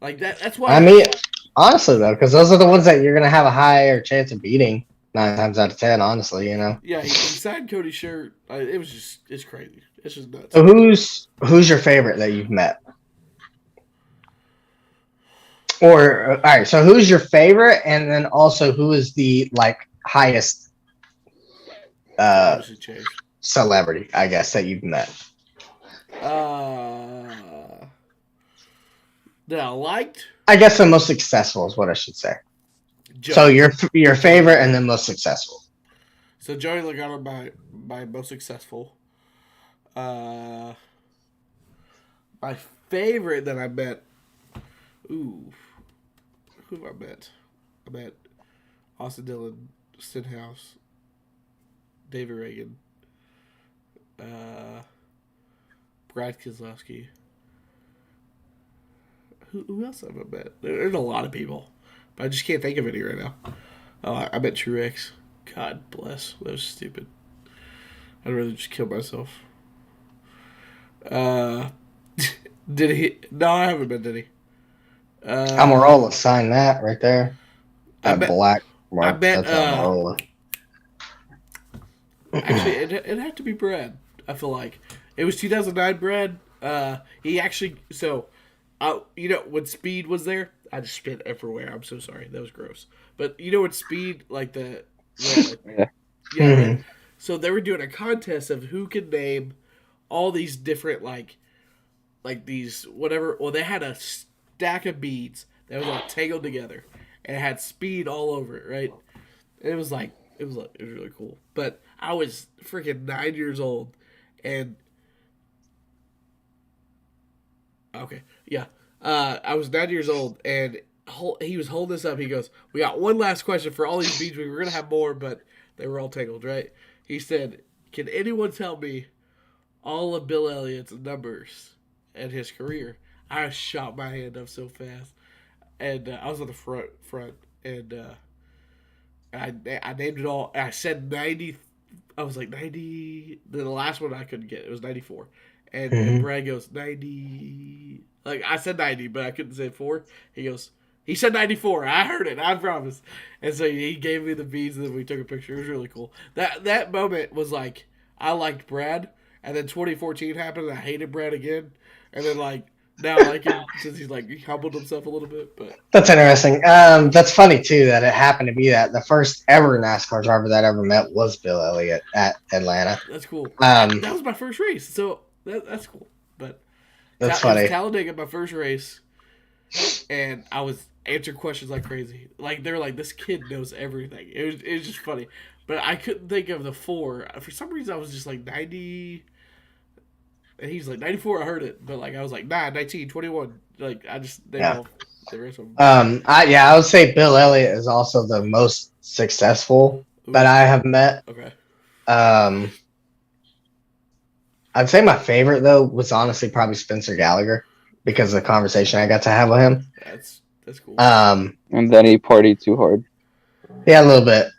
That's why. I mean, honestly though, because those are the ones that you're gonna have a higher chance of beating 9 times out of 10. Honestly, Yeah, he signed Cody's shirt. It's crazy. It's just nuts. So who's your favorite that you've met? Or all right, so who's your favorite, and then also who is the highest Obviously Chase. celebrity, I guess, that you've met? That I liked. I guess the most successful is what I should say. Joey. So your favorite and then most successful. So Joey Logano, my most successful. My favorite that I met. Ooh, who have I met? I met Austin Dillon, Stenhouse, David Reagan, Brad Keselowski. Who else have I met? There's a lot of people, but I just can't think of any right now. Oh, I met Truex. God bless. That was stupid. I'd rather just kill myself. Did he? No, I haven't been. Did he? Almirola signed that right there. I That bet. black I mark. bet. That's Almirola. Actually, it had to be Brad. I feel like it was 2009. Brad. He actually. So, when Speed was there, I just spit everywhere. I'm so sorry. That was gross. But when Speed, like Yeah. yeah, right. So they were doing a contest of who could name all these different like these whatever. Well, they had a stack of beads that was all tangled together, and it had Speed all over it. Right. It was really cool. But I was freaking 9 years old, and okay, yeah, I was 9 years old, and he was holding this up. He goes, "We got one last question for all these beads. We were gonna have more, but they were all tangled, right?" He said, "Can anyone tell me all of Bill Elliott's numbers and his career?" I shot my hand up so fast, and I was on the front, and I named it all. And I said 90. I was like 90. The last one I couldn't get. It was 94. And Brad goes 90. Like I said 90, but I couldn't say 4. He said 94. I heard it. I promise. And so he gave me the beads, and then we took a picture. It was really cool. That moment was like I liked Brad, and then 2014 happened, and I hated Brad again, and then now I like him since he humbled himself a little bit. But That's interesting. That's funny too that it happened to be that the first ever NASCAR driver that I ever met was Bill Elliott at Atlanta. that's cool. That was my first race, so that's cool. But That's It funny. was Talladega, my first race, and I was answering questions like crazy. Like they were like, "This kid knows everything." It was just funny, but I couldn't think of the 4. For some reason, I was just like 90, and he's like 94. I heard it, but I was like 9, 19, 21. I just Yeah. the rest of them. I would say Bill Elliott is also the most successful that I have met. Okay. I'd say my favorite though was honestly probably Spencer Gallagher because of the conversation I got to have with him. That's cool. And then he partied too hard. Yeah, a little bit.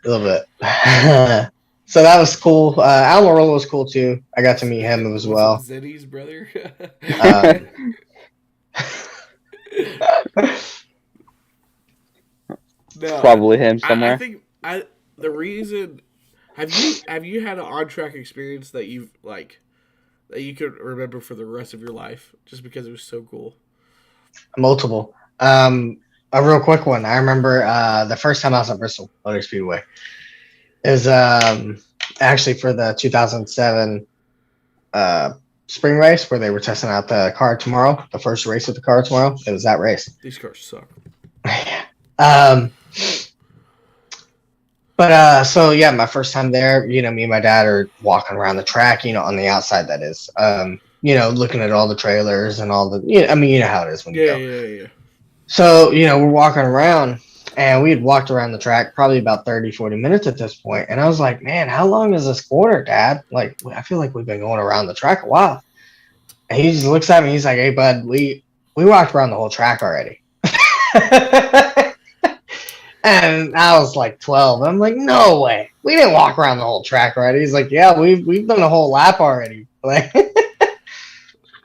So that was cool. Almirola was cool too. I got to meet him as well. Zenny's brother. No, Probably him somewhere. I think the reason have you had an on track experience that that you could remember for the rest of your life just because it was so cool? Multiple. A real quick one. I remember the first time I was at Bristol Motor Speedway. It was actually for the 2007 spring race where they were testing out the car tomorrow. The first race of the car tomorrow. It was that race. These cars suck. So yeah, my first time there, me and my dad are walking around the track, on the outside that is, looking at all the trailers and all the, you know how it is when you go. Yeah. So, we're walking around and we had walked around the track probably about 30, 40 minutes at this point. And I was like, man, how long is this corner, Dad? I feel like we've been going around the track a while. And he just looks at me. He's like, hey, bud, we walked around the whole track already. And I was like 12. I'm like, no way. We didn't walk around the whole track already. He's like, yeah, we've done a whole lap already.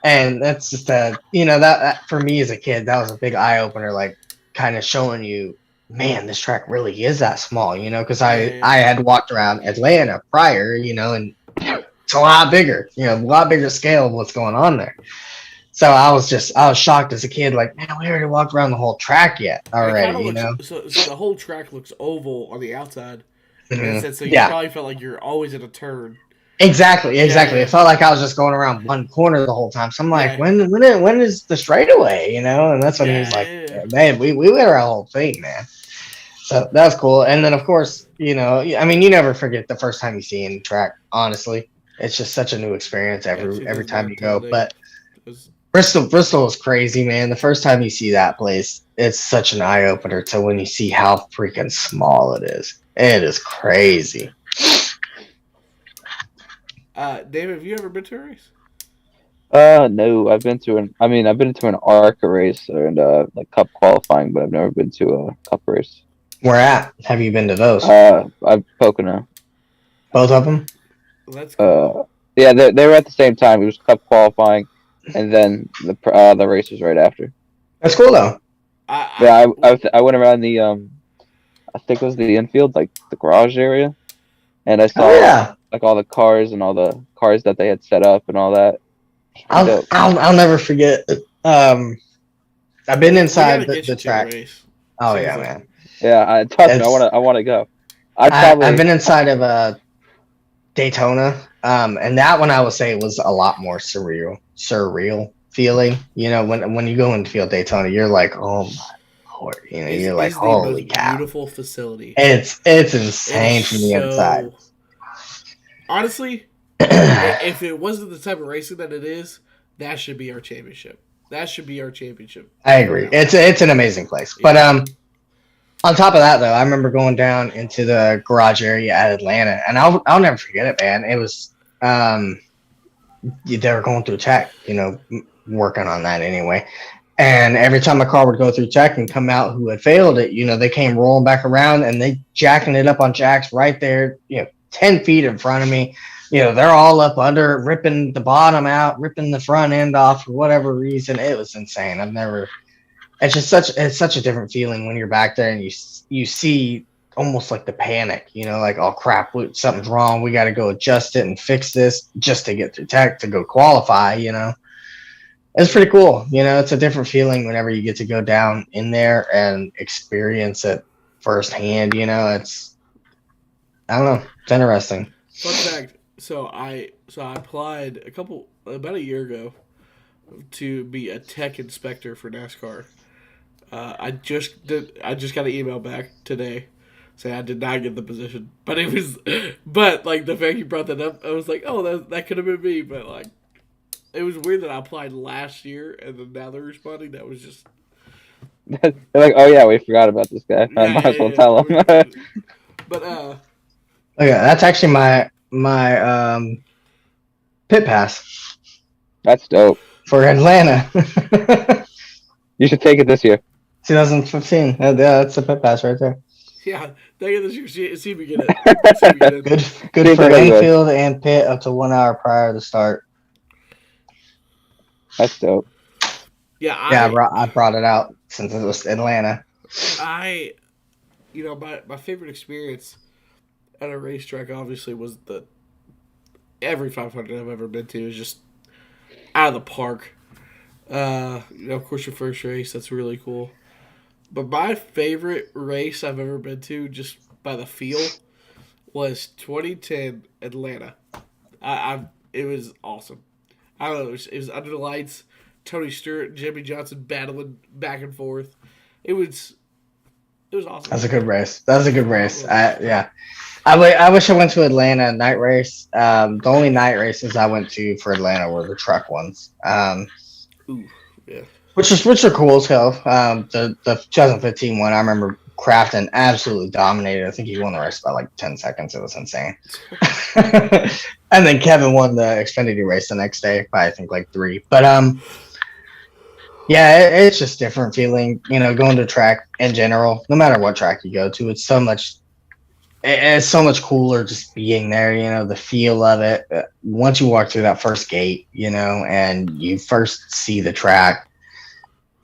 And that's just that for me as a kid, that was a big eye opener, kind of showing you, man, this track really is that small, because I had walked around Atlanta prior, and it's a lot bigger, a lot bigger scale of what's going on there. So I was shocked as a kid, man, we already walked around the whole track yet already, So the whole track looks oval on the outside. Mm-hmm. So you probably felt like you're always in a turn. Exactly. Yeah. It felt like I was just going around one corner the whole time. So I'm like, when is the straightaway, And that's when he was like, man, we went around the whole thing, man. So that was cool. And then, of course, you never forget the first time you see any track, honestly. It's just such a new experience every time you go. But Bristol is crazy, man. The first time you see that place, it's such an eye-opener to when you see how freaking small it is. It is crazy. David, have you ever been to a race? No, I've been to an ARCA race and cup qualifying, but I've never been to a cup race. Where at? Have you been to those? I've Pocono. Both of them? That's cool. Yeah, they were at the same time. It was cup qualifying, and then the race was right after. That's cool though. I went around the I think it was the infield, like the garage area, and I saw Oh yeah. like all the cars and all the cars that they had set up and all that. I'll never forget. I've been We inside gotta get you the to a track. race. Oh yeah, Seriously. man. Yeah, trust me, I want to go. I've been inside of Daytona, and that one I would say was a lot more surreal feeling. You know, when you go into field Daytona, you're like, oh my Lord, you know, you're like, holy cow, beautiful facility. it's insane from the inside. Honestly, if it wasn't the type of racing that it is, that should be our championship. That should be our championship. I agree. It's an amazing place, but on top of that, though, I remember going down into the garage area at Atlanta, and I'll never forget it, man. It was they were going through check, you know, working on that anyway. And every time a car would go through check and come out who had failed it, you know, they came rolling back around and they jacking it up on jacks right there, you know, 10 feet in front of me. You know, they're all up under, ripping the bottom out, ripping the front end off for whatever reason. It was insane. It's just such a different feeling when you're back there and you see almost like the panic, you know, like, oh crap, something's wrong. We got to go adjust it and fix this just to get through tech to go qualify, you know. It's pretty cool. You know, it's a different feeling whenever you get to go down in there and experience it firsthand, you know. I don't know. It's interesting. Fun fact, so I applied about a year ago to be a tech inspector for NASCAR. I just got an email back today saying I did not get the position, but like the fact you brought that up, I was like, oh, that could have been me, but like it was weird that I applied last year and then now they're responding. That was just they're like, oh yeah, we forgot about this guy. I might as well tell him. But okay, that's actually my pit pass. That's dope for Atlanta. You should take it this year. 2015. Yeah, that's the pit pass right there. Yeah, take it this year. See if we get it. Good for infield and pit up to 1 hour prior to start. That's dope. Yeah, I brought it out since it was Atlanta. My favorite experience at a racetrack obviously was every 500 I've ever been to is just out of the park. Of course, your first race, that's really cool. But my favorite race I've ever been to, just by the feel, was 2010 Atlanta. It was awesome. I don't know. It was under the lights. Tony Stewart and Jimmy Johnson battling back and forth. It was awesome. That's a good race. I wish I went to Atlanta night race. The only night races I went to for Atlanta were the truck ones. Ooh, yeah. Which are cool as hell. The 2015 one, I remember Crafton absolutely dominated. I think he won the race by like 10 seconds. It was insane. And then Kevin won the Xfinity race the next day by I think like 3. But yeah, it's just different feeling, you know, going to track in general. No matter what track you go to, it's so much cooler just being there, you know, the feel of it. Once you walk through that first gate, you know, and you first see the track,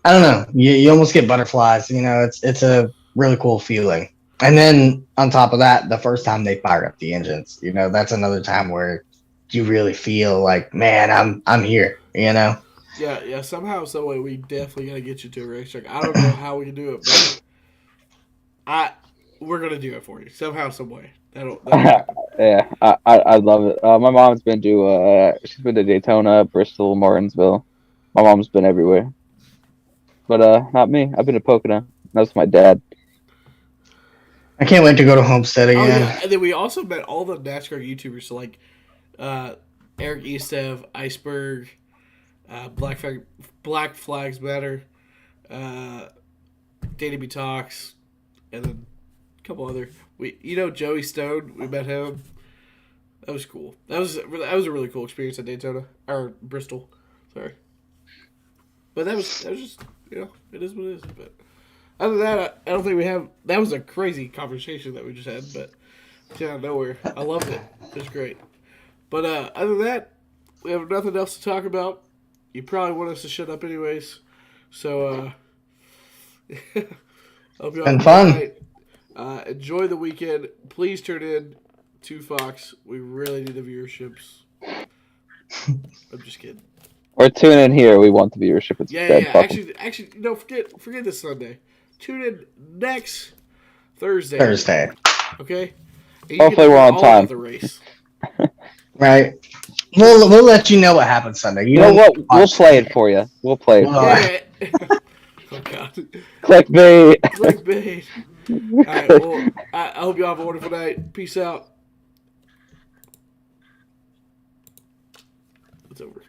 I don't know, you almost get butterflies, you know, it's a really cool feeling. And then on top of that, the first time they fired up the engines, you know, that's another time where you really feel like, man, I'm here, you know. Yeah, somehow, some way, we definitely gotta get you to a racetrack. I don't know how we can do it, but we're gonna do it for you somehow, some way. That'll yeah, I love it. My mom's been to she's been to Daytona, Bristol, Martinsville. My mom's been everywhere, but not me. I've been to Pocono. That's my dad. I can't wait to go to Homestead again. Oh yeah, and then we also met all the NASCAR YouTubers, so like Eric Estev, Iceberg, Black Flags Matter, Danny B Talks, and then a couple other. Joey Stone. We met him. That was cool. That was a really cool experience at Daytona or Bristol. Sorry, but that was just it is what it is. But other than that, I don't think we have. That was a crazy conversation that we just had, but out of nowhere, I loved it. It was great. But other than that, we have nothing else to talk about. you probably want us to shut up anyways. So, hope you all Been have a fun. good night. Enjoy the weekend. Please turn in to Fox. We really need the viewerships. I'm just kidding. Or tune in here. We want the viewership instead. Yeah. Actually, no. Forget this Sunday. Tune in next Thursday. Okay. And you Hopefully can we're hear on all time. about the race. Right. We'll let you know what happens Sunday. You know what? We'll play it for you. We'll play it. Yeah. Oh God. Clickbait. Clickbait. All right. Well, I hope you all have a wonderful night. Peace out. It's over.